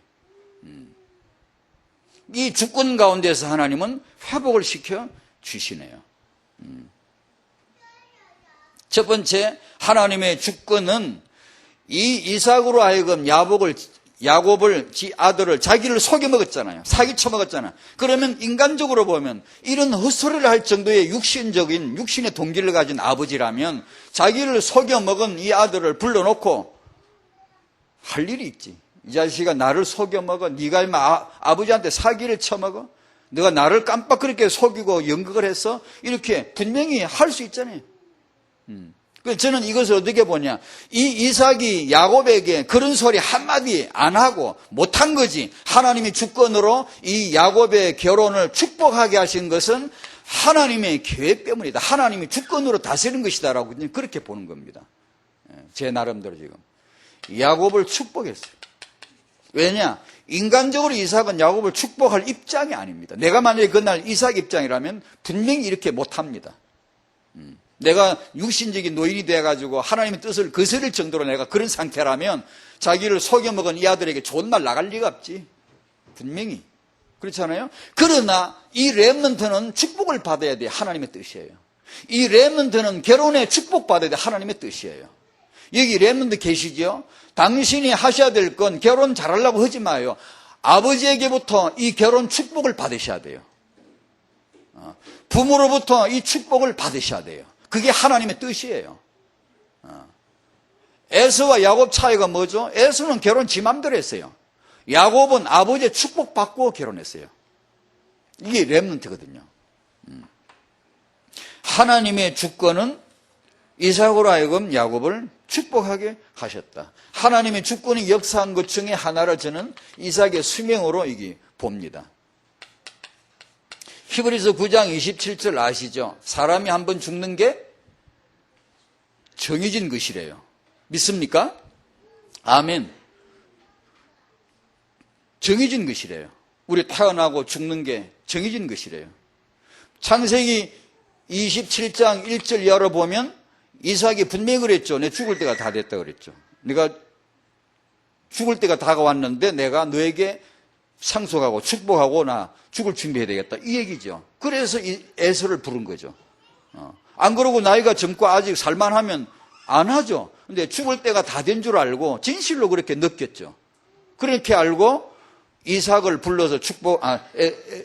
이 주권 가운데서 하나님은 회복을 시켜 주시네요. 첫 번째, 하나님의 주권은 이 이삭으로 하여금 야곱을 아들을 자기를 속여 먹었잖아요. 사기쳐 먹었잖아요. 그러면 인간적으로 보면 이런 헛소리를 할 정도의 육신의 동기를 가진 아버지라면 자기를 속여 먹은 이 아들을 불러놓고 할 일이 있지. 이 자식아 나를 속여 먹어. 네가 아버지한테 사기를 쳐먹어. 네가 나를 깜빡 그렇게 속이고 연극을 해서 이렇게 분명히 할 수 있잖아요. 그래서 저는 이것을 어떻게 보냐. 이 이삭이 야곱에게 그런 소리 한마디 안 하고 못한 거지. 하나님이 주권으로 이 야곱의 결혼을 축복하게 하신 것은 하나님의 계획 때문이다. 하나님이 주권으로 다스리는 것이다라고 그렇게 보는 겁니다. 제 나름대로 지금. 야곱을 축복했어요. 왜냐? 인간적으로 이삭은 야곱을 축복할 입장이 아닙니다. 내가 만약에 그날 이삭 입장이라면 분명히 이렇게 못합니다. 내가 육신적인 노인이 돼가지고 하나님의 뜻을 거스릴 정도로 내가 그런 상태라면 자기를 속여먹은 이 아들에게 좋은 말 나갈 리가 없지. 분명히. 그렇잖아요? 그러나 이 렘넌트는 축복을 받아야 돼. 하나님의 뜻이에요. 이 렘넌트는 결혼에 축복받아야 돼. 하나님의 뜻이에요. 여기 렘넌트 계시죠? 당신이 하셔야 될 건 결혼 잘하려고 하지 마요. 아버지에게부터 이 결혼 축복을 받으셔야 돼요. 부모로부터 이 축복을 받으셔야 돼요. 그게 하나님의 뜻이에요. 에서와 야곱 차이가 뭐죠? 에서는 결혼 지 맘대로 했어요. 야곱은 아버지의 축복받고 결혼했어요. 이게 렘넌트거든요. 하나님의 주권은 이삭으로 하여금 야곱을 축복하게 하셨다. 하나님의 주권이 역사한 것 중에 하나를 저는 이삭의 수명으로 이게 봅니다. 히브리서 9장 27절 아시죠? 사람이 한번 죽는 게 정해진 것이래요. 믿습니까? 아멘. 정해진 것이래요. 우리 태어나고 죽는 게 정해진 것이래요. 창세기 27장 1절 이하로 보면 이삭이 분명히 그랬죠. 내 죽을 때가 다 됐다 그랬죠. 내가 죽을 때가 다가왔는데 내가 너에게 상속하고 축복하고 나 죽을 준비해야 되겠다. 이 얘기죠. 그래서 이 에서를 부른 거죠. 안 그러고 나이가 젊고 아직 살만하면 안 하죠. 근데 죽을 때가 다 된 줄 알고 진실로 그렇게 느꼈죠. 그렇게 알고 이삭을 불러서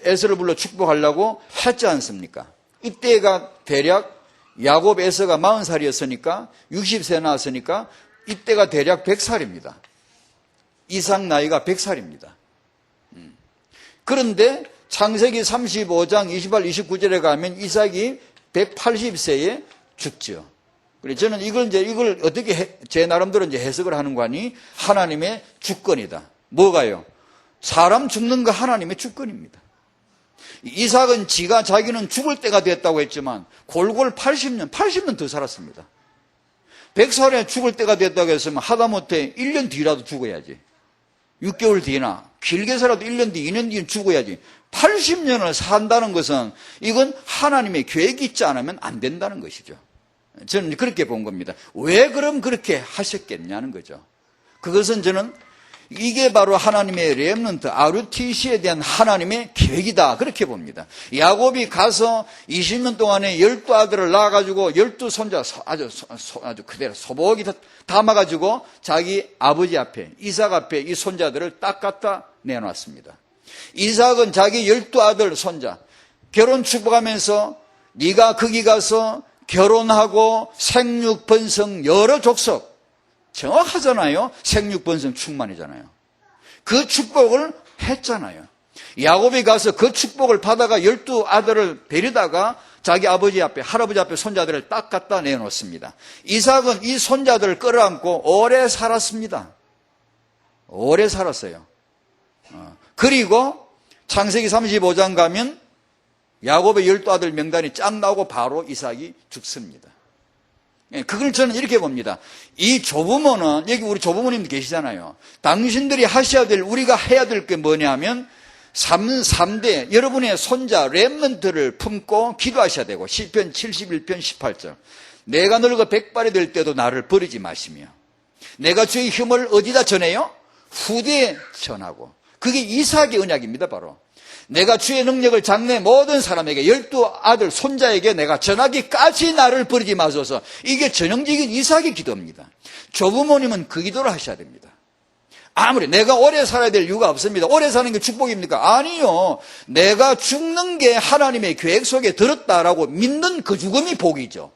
에서를 불러 축복하려고 했지 않습니까? 이때가 대략 야곱 에서가 40살이었으니까 60세 나왔으니까 이때가 대략 100살입니다. 이삭 나이가 100살입니다. 그런데 창세기 35장 28, 29절에 가면 이삭이 180세에 죽죠. 그래 저는 이걸 어떻게 제 나름대로 이제 해석을 하는 거니 하나님의 주권이다. 뭐가요? 사람 죽는 거 하나님의 주권입니다. 이삭은 자기는 죽을 때가 됐다고 했지만 골골 80년 더 살았습니다. 100살에 죽을 때가 됐다고 했으면 하다못해 1년 뒤라도 죽어야지. 6개월 뒤나 길게 살아도 1년 뒤, 2년 뒤는 죽어야지. 80년을 산다는 것은 이건 하나님의 계획이 있지 않으면 안 된다는 것이죠. 저는 그렇게 본 겁니다. 왜 그럼 그렇게 하셨겠냐는 거죠. 그것은 저는 이게 바로 하나님의 렘넌트, RUTC에 대한 하나님의 계획이다. 그렇게 봅니다. 야곱이 가서 20년 동안에 12아들을 낳아가지고 12손자 아주 그대로 소복이 담아가지고 자기 아버지 앞에, 이삭 앞에 이 손자들을 딱 갖다 내놨습니다. 이삭은 자기 12아들 손자, 결혼 축복하면서 네가 거기 가서 결혼하고 생육번성 여러 족속, 정확하잖아요. 생육번성 충만이잖아요. 그 축복을 했잖아요. 야곱이 가서 그 축복을 받아가 12아들을 데리다가 자기 아버지 앞에, 할아버지 앞에 손자들을 딱 갖다 내놓습니다. 이삭은 이 손자들을 끌어안고 오래 살았습니다. 오래 살았어요. 그리고 창세기 35장 가면 야곱의 12아들 명단이 쫙 나오고 바로 이삭이 죽습니다. 그걸 저는 이렇게 봅니다. 이 조부모는, 여기 우리 조부모님 계시잖아요. 당신들이 하셔야 될, 우리가 해야 될 게 뭐냐면 3대 여러분의 손자 렘넌트를 품고 기도하셔야 되고, 시편 71편 18절. 내가 늙어 백발이 될 때도 나를 버리지 마시며, 내가 주의 힘을 어디다 전해요? 후대에 전하고. 그게 이삭의 언약입니다. 바로 내가 주의 능력을 장래 모든 사람에게 12아들 손자에게 내가 전하기까지 나를 버리지 마소서. 이게 전형적인 이삭의 기도입니다. 조부모님은 그 기도를 하셔야 됩니다. 아무리 내가 오래 살아야 될 이유가 없습니다. 오래 사는 게 축복입니까? 아니요. 내가 죽는 게 하나님의 계획 속에 들었다라고 믿는 그 죽음이 복이죠.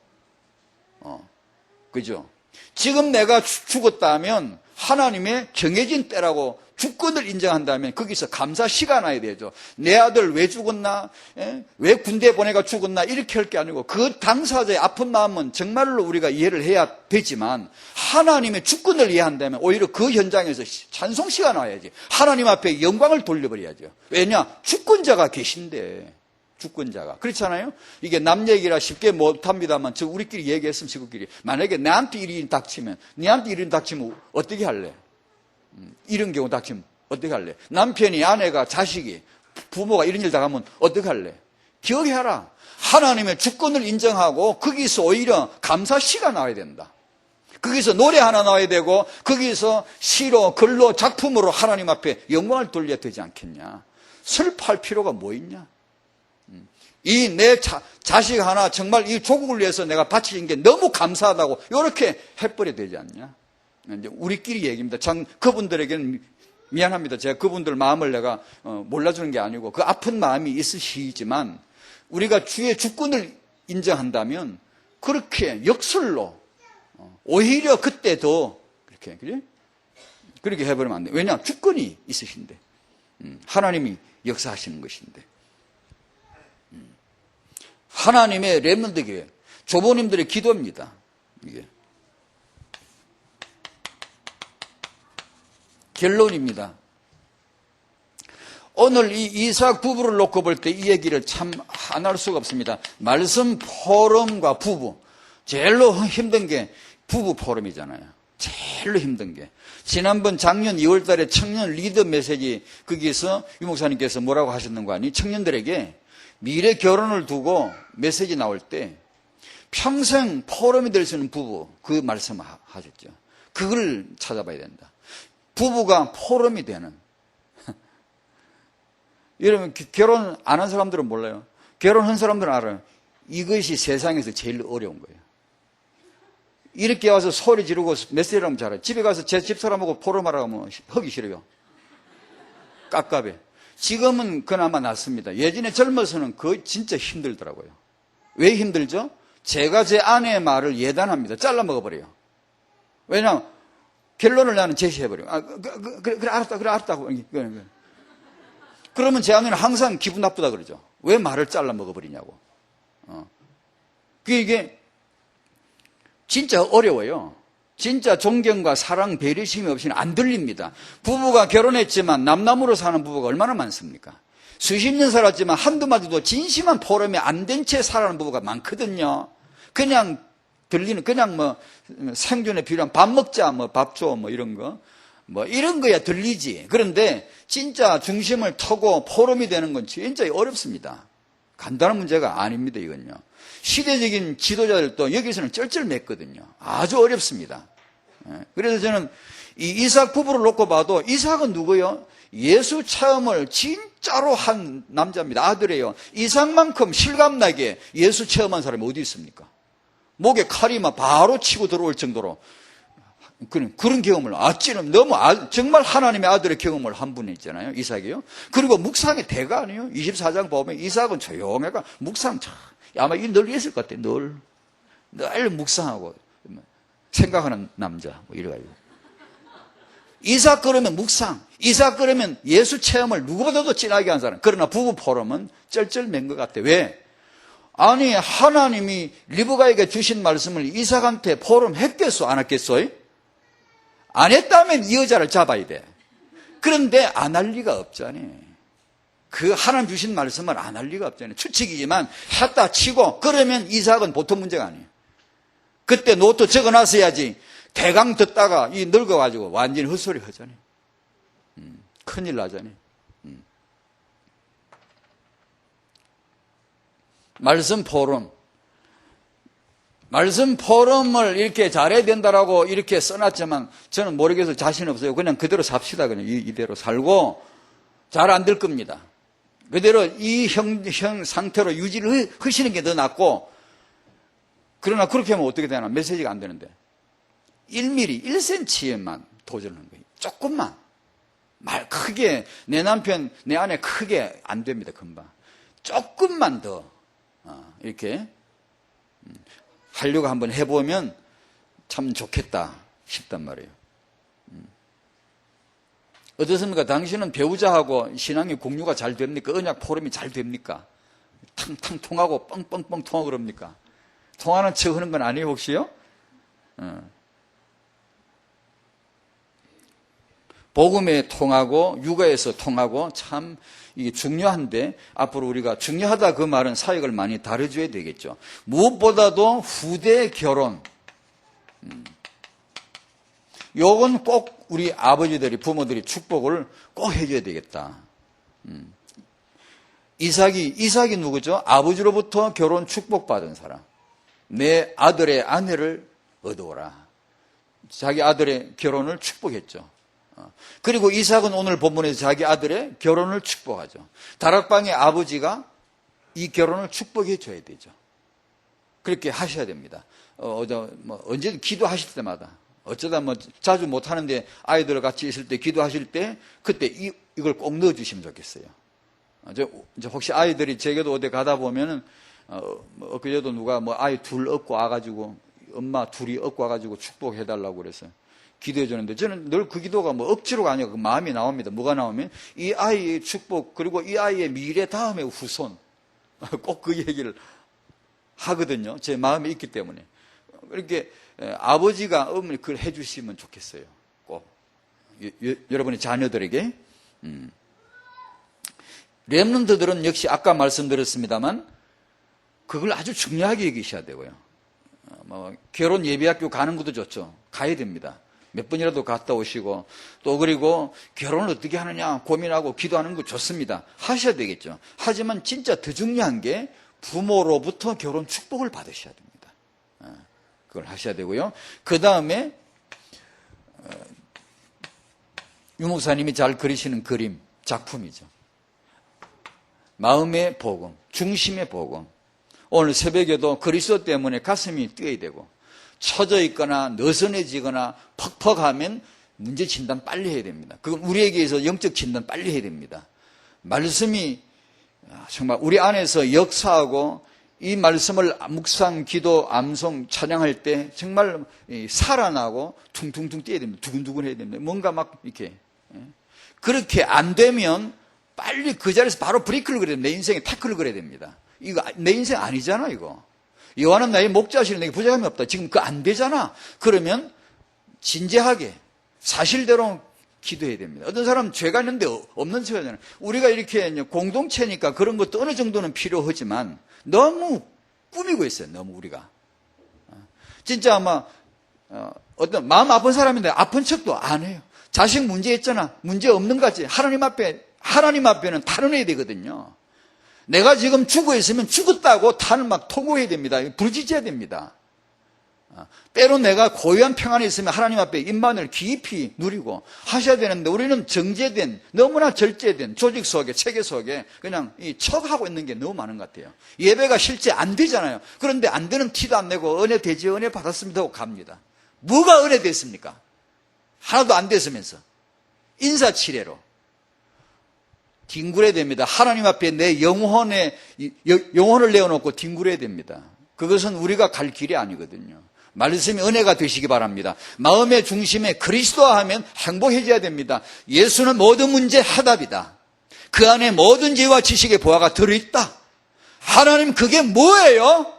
그죠? 지금 내가 죽었다면 하나님의 정해진 때라고 주권을 인정한다면 거기서 감사 시가 나야 되죠. 내 아들 왜 죽었나? 왜 군대에 보내가 죽었나? 이렇게 할 게 아니고 그 당사자의 아픈 마음은 정말로 우리가 이해를 해야 되지만 하나님의 주권을 이해한다면 오히려 그 현장에서 찬송 시가 나야지. 하나님 앞에 영광을 돌려버려야죠. 왜냐? 주권자가 계신데. 주권자가. 그렇잖아요? 이게 남 얘기라 쉽게 못합니다만 저 우리끼리 얘기했으면 지구끼리 만약에 나한테 일이 닥치면 니한테 일이 닥치면 어떻게 할래? 이런 경우 닥치면 어떻게 할래? 남편이, 아내가, 자식이, 부모가 이런 일 당하면 어떻게 할래? 기억해라. 하나님의 주권을 인정하고 거기서 오히려 감사시가 나와야 된다. 거기서 노래 하나 나와야 되고 거기서 시로, 글로, 작품으로 하나님 앞에 영광을 돌려야 되지 않겠냐. 슬퍼할 필요가 뭐 있냐. 이 내 자식 하나 정말 이 조국을 위해서 내가 바치는 게 너무 감사하다고 이렇게 해버려야 되지 않냐. 이제 우리끼리 얘기입니다. 그분들에게는 미안합니다. 제가 그분들 마음을 내가 몰라주는 게 아니고 그 아픈 마음이 있으시지만 우리가 주의 주권을 인정한다면 그렇게 역설로 오히려 그때 더 그렇게 해버리면 안 돼요. 왜냐? 주권이 있으신데 하나님이 역사하시는 것인데 하나님의 렘넌트 교회 조부모님들의 기도입니다. 이게 결론입니다. 오늘 이 이삭 부부를 놓고 볼 때 이 얘기를 참 안 할 수가 없습니다. 말씀 포럼과 부부. 제일로 힘든 게 부부 포럼이잖아요. 제일로 힘든 게. 지난번 작년 2월 달에 청년 리더 메시지 거기서 유 목사님께서 뭐라고 하셨는 거 아니? 청년들에게 미래 결혼을 두고 메시지 나올 때 평생 포럼이 될 수 있는 부부 그 말씀 하셨죠. 그걸 찾아봐야 된다. 부부가 포럼이 되는. 여러분 결혼 안 한 사람들은 몰라요. 결혼한 사람들은 알아요. 이것이 세상에서 제일 어려운 거예요. 이렇게 와서 소리 지르고 메시지를 하면 잘해요. 집에 가서 제 집사람하고 포럼하라고 하면 하기 싫어요. 깝깝해. 지금은 그나마 낫습니다. 예전에 젊어서는 그거 진짜 힘들더라고요. 왜 힘들죠? 제가 제 아내의 말을 예단합니다. 잘라 먹어버려요. 왜냐하면 결론을 나는 제시해버려요. 그래, 알았다, 그래, 알았다고. 그러면 제 아내는 항상 기분 나쁘다 그러죠. 왜 말을 잘라 먹어버리냐고. 이게 진짜 어려워요. 진짜 존경과 사랑, 배려심이 없이는 안 들립니다. 부부가 결혼했지만 남남으로 사는 부부가 얼마나 많습니까? 수십 년 살았지만 한두 마디도 진심한 포럼이 안 된 채 살아가는 부부가 많거든요. 그냥 들리는, 그냥 뭐 생존에 필요한 밥 먹자, 뭐 밥 줘, 뭐 이런 거. 뭐 이런 거야 들리지. 그런데 진짜 중심을 터고 포럼이 되는 건 진짜 어렵습니다. 간단한 문제가 아닙니다, 이건요. 시대적인 지도자들도 여기서는 쩔쩔맸거든요. 아주 어렵습니다. 그래서 저는 이 이삭 부부를 놓고 봐도 이삭은 누구요? 예수 체험을 진짜로 한 남자입니다. 아들이에요. 이삭만큼 실감나게 예수 체험한 사람이 어디 있습니까? 목에 칼이 막 바로 치고 들어올 정도로 그런 경험을 너무 정말 하나님의 아들의 경험을 한 분이 있잖아요. 이삭이요. 그리고 묵상의 대가 아니에요. 24장 보면 이삭은 조용해가 묵상 아마 늘 있을 것 같아요. 늘 묵상하고 생각하는 남자 뭐 이래가지고 이삭 그러면 묵상, 이삭 그러면 예수 체험을 누구보다도 진하게 한 사람. 그러나 부부 포럼은 쩔쩔맨 것 같아요. 왜? 아니 하나님이 리브가에게 주신 말씀을 이삭한테 포럼했겠어 안 했겠어요? 안 했다면 이 여자를 잡아야 돼. 그런데 안 할 리가 없잖아요. 그 하나님 주신 말씀을 안 할 리가 없잖아요. 추측이지만 했다 치고 그러면 이삭은 보통 문제가 아니에요. 그때 노트 적어놨어야지. 대강 듣다가 이 늙어가지고 완전히 헛소리 하잖아요. 큰일 나잖아요. 말씀 포럼. 말씀 포럼을 이렇게 잘해야 된다라고 이렇게 써놨지만 저는 모르겠어서 자신 없어요. 그냥 그대로 삽시다. 그냥 이대로 살고 잘 안 될 겁니다. 그대로 이 형 상태로 유지를 하시는 게 더 낫고 그러나 그렇게 하면 어떻게 되나? 메시지가 안 되는데 1mm, 1cm에만 도전하는 거예요. 조금만. 말 크게 내 남편, 내 아내 크게 안 됩니다. 금방. 조금만 더 이렇게 하려고 한번 해보면 참 좋겠다 싶단 말이에요. 어떻습니까? 당신은 배우자하고 신앙의 공유가 잘 됩니까? 언약 포럼이 잘 됩니까? 탕탕 통하고 뻥뻥뻥 통하고 그럽니까? 통하는 척 하는 건 아니에요, 혹시요? 복음에 통하고 육아에서 통하고 참 이게 중요한데 앞으로 우리가 중요하다 그 말은 사역을 많이 다뤄줘야 되겠죠. 무엇보다도 후대 결혼. 요건 꼭 우리 아버지들이 부모들이 축복을 꼭 해줘야 되겠다. 이삭이 누구죠? 아버지로부터 결혼 축복받은 사람. 내 아들의 아내를 얻어오라. 자기 아들의 결혼을 축복했죠. 그리고 이삭은 오늘 본문에서 자기 아들의 결혼을 축복하죠. 다락방의 아버지가 이 결혼을 축복해 줘야 되죠. 그렇게 하셔야 됩니다. 언제든 기도하실 때마다 어쩌다 자주 못 하는데 아이들 같이 있을 때 기도하실 때 그때 이걸 꼭 넣어 주시면 좋겠어요. 이제 혹시 아이들이 제게도 어디 가다 보면은 그제도 누가 아이 둘 얻고 와가지고 엄마 둘이 얻고 와가지고 축복해 달라고 그래서 기도해 주는데 저는 늘 그 기도가 억지로가 아니고 그 마음이 나옵니다. 뭐가 나오면 이 아이의 축복 그리고 이 아이의 미래 다음에 후손 꼭 그 얘기를 하거든요. 제 마음에 있기 때문에 이렇게 아버지가 어머니 그걸 해주시면 좋겠어요. 꼭 여러분의 자녀들에게 렘넌트들은 역시 아까 말씀드렸습니다만 그걸 아주 중요하게 여기셔야 되고요. 결혼 예비학교 가는 것도 좋죠. 가야 됩니다. 몇 번이라도 갔다 오시고 또 그리고 결혼을 어떻게 하느냐 고민하고 기도하는 거 좋습니다. 하셔야 되겠죠. 하지만 진짜 더 중요한 게 부모로부터 결혼 축복을 받으셔야 됩니다. 그걸 하셔야 되고요. 그 다음에 유 목사님이 잘 그리시는 그림, 작품이죠. 마음의 복음, 중심의 복음. 오늘 새벽에도 그리스도 때문에 가슴이 뛰어야 되고 처져 있거나 느슨해지거나 퍽퍽하면 문제 진단 빨리 해야 됩니다. 그건 우리에게서 영적 진단 빨리 해야 됩니다. 말씀이 정말 우리 안에서 역사하고 이 말씀을 묵상, 기도, 암송, 찬양할 때 정말 살아나고 퉁퉁퉁 뛰어야 됩니다. 두근두근 해야 됩니다. 뭔가 막 이렇게. 그렇게 안 되면 빨리 그 자리에서 바로 브레이크를 걸어야 됩니다. 내 인생에 태클을 걸어야 됩니다. 이거 내 인생 아니잖아, 이거. 여호와는 나의 목자시니 내게 부족함이 없다. 지금 그거 안 되잖아. 그러면 진지하게 사실대로 기도해야 됩니다. 어떤 사람은 죄가 있는데 없는 죄가 있잖아요. 우리가 이렇게 공동체니까 그런 것도 어느 정도는 필요하지만 너무 꾸미고 있어요. 너무 우리가. 진짜 아마 어떤 마음 아픈 사람인데 아픈 척도 안 해요. 자식 문제 있잖아. 문제 없는 것 같지. 하나님 앞에는 탄원해야 되거든요. 내가 지금 죽어 있으면 죽었다고 탄을 막 통고해야 됩니다. 부르짖어야 됩니다. 때로 내가 고요한 평안에 있으면 하나님 앞에 임만을 깊이 누리고 하셔야 되는데 우리는 정제된, 너무나 절제된 조직 속에, 체계 속에 그냥 이 척하고 있는 게 너무 많은 것 같아요. 예배가 실제 안 되잖아요. 그런데 안 되는 티도 안 내고 은혜 되지, 은혜 받았습니다 하고 갑니다. 뭐가 은혜 됐습니까? 하나도 안 됐으면서. 인사치레로. 뒹굴어야 됩니다. 하나님 앞에 내 영혼을 내어놓고 뒹굴어야 됩니다. 그것은 우리가 갈 길이 아니거든요. 말씀이 은혜가 되시기 바랍니다. 마음의 중심에 그리스도와 하면 행복해져야 됩니다. 예수는 모든 문제 해답이다. 그 안에 모든 지혜와 지식의 보화가 들어있다. 하나님 그게 뭐예요?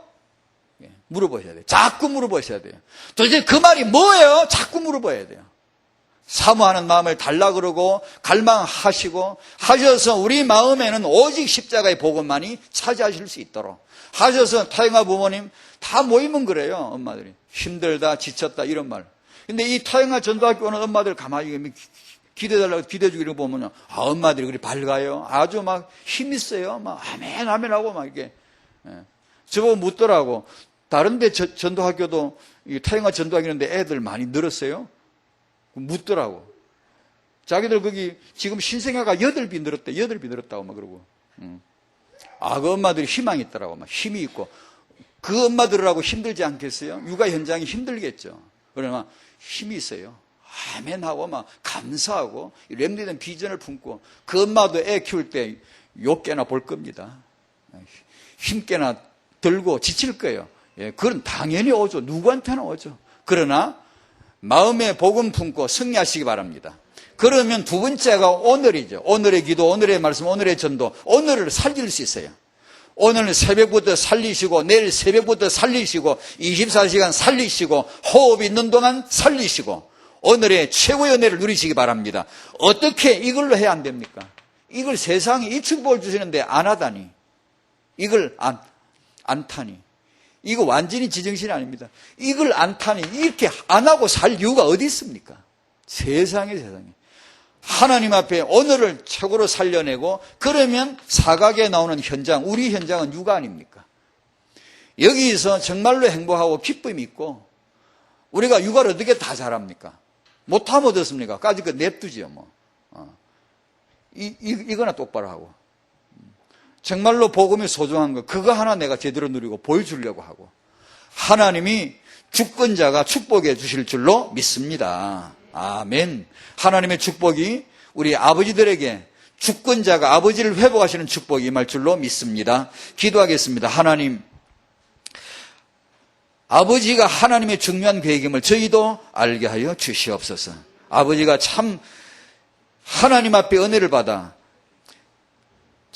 물어보셔야 돼요. 자꾸 물어보셔야 돼요. 도대체 그 말이 뭐예요? 자꾸 물어봐야 돼요. 사모하는 마음을 달라 그러고 갈망하시고 하셔서 우리 마음에는 오직 십자가의 복음만이 차지하실 수 있도록 하셔서 타영아 부모님 다 모이면 그래요. 엄마들이 힘들다 지쳤다 이런 말. 근데 이 타영아 전도학교 오는 엄마들 가만히 기도해달라고 기도해주기를 보면요, 엄마들이 그리 밝아요. 아주 막 힘 있어요. 막 아멘 아멘 하고 막 이렇게. 저보고 묻더라고. 다른데 전도학교도 타영아 전도학교인데 애들 많이 늘었어요? 묻더라고. 자기들 거기 지금 신생아가 8비 늘었대. 8비 늘었다고 막 그러고. 그 엄마들이 희망이 있더라고. 막 힘이 있고. 그 엄마들하고 힘들지 않겠어요? 육아 현장이 힘들겠죠. 그러나 힘이 있어요. 아멘 하고 막 감사하고 렘디된 비전을 품고 그 엄마도 애 키울 때 욕깨나 볼 겁니다. 힘깨나 들고 지칠 거예요. 그건 당연히 오죠. 누구한테나 오죠. 그러나 마음의 복음 품고 승리하시기 바랍니다. 그러면 두 번째가 오늘이죠. 오늘의 기도, 오늘의 말씀, 오늘의 전도. 오늘을 살릴 수 있어요. 오늘 새벽부터 살리시고 내일 새벽부터 살리시고 24시간 살리시고 호흡 있는 동안 살리시고 오늘의 최고의 은혜를 누리시기 바랍니다. 어떻게 이걸로 해야 안 됩니까? 이걸 세상에 이 축복을 주시는데 안 하다니. 이걸 안 타니. 이거 완전히 지정신이 아닙니다. 이걸 안 타니 이렇게 안 하고 살 이유가 어디 있습니까? 세상에. 하나님 앞에 오늘을 최고로 살려내고 그러면 사각에 나오는 현장, 우리 현장은 육아 아닙니까? 여기서 정말로 행복하고 기쁨이 있고 우리가 육아를 어떻게 다 잘합니까? 못하면 어떻습니까? 까짓 거 냅두지요 뭐. 이거나 똑바로 하고. 정말로 복음이 소중한 거 그거 하나 내가 제대로 누리고 보여주려고 하고 하나님이 주권자가 축복해 주실 줄로 믿습니다. 아멘. 하나님의 축복이 우리 아버지들에게 주권자가 아버지를 회복하시는 축복이 임할 줄로 믿습니다. 기도하겠습니다. 하나님, 아버지가 하나님의 중요한 계획임을 저희도 알게 하여 주시옵소서. 아버지가 참 하나님 앞에 은혜를 받아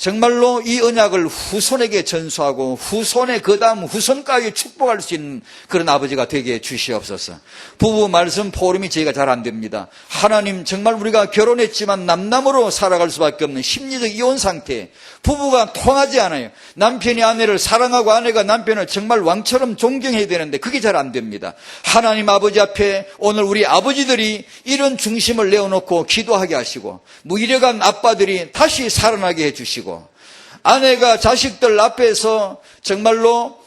정말로 이 언약을 후손에게 전수하고 후손의 그 다음 후손까지 축복할 수 있는 그런 아버지가 되게 해 주시옵소서. 부부 말씀 포럼이 저희가 잘 안 됩니다. 하나님, 정말 우리가 결혼했지만 남남으로 살아갈 수밖에 없는 심리적 이혼 상태, 부부가 통하지 않아요. 남편이 아내를 사랑하고 아내가 남편을 정말 왕처럼 존경해야 되는데 그게 잘 안 됩니다. 하나님 아버지 앞에 오늘 우리 아버지들이 이런 중심을 내어놓고 기도하게 하시고, 무이력한 아빠들이 다시 살아나게 해주시고, 아내가 자식들 앞에서 정말로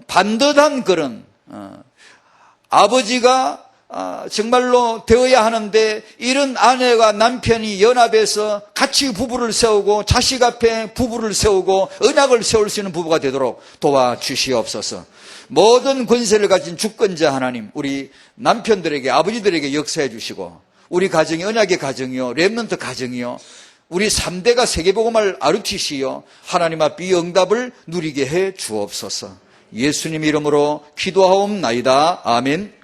반듯한 그런 아버지가 정말로 되어야 하는데, 이런 아내와 남편이 연합해서 같이 부부를 세우고 자식 앞에 부부를 세우고 언약을 세울 수 있는 부부가 되도록 도와주시옵소서. 모든 권세를 가진 주권자 하나님, 우리 남편들에게, 아버지들에게 역사해 주시고, 우리 가정이 언약의 가정이요, 렘넌트 가정이요, 우리 3대가 세계복음을 RUTC요, 하나님 앞 이 응답을 누리게 해 주옵소서. 예수님 이름으로 기도하옵나이다. 아멘.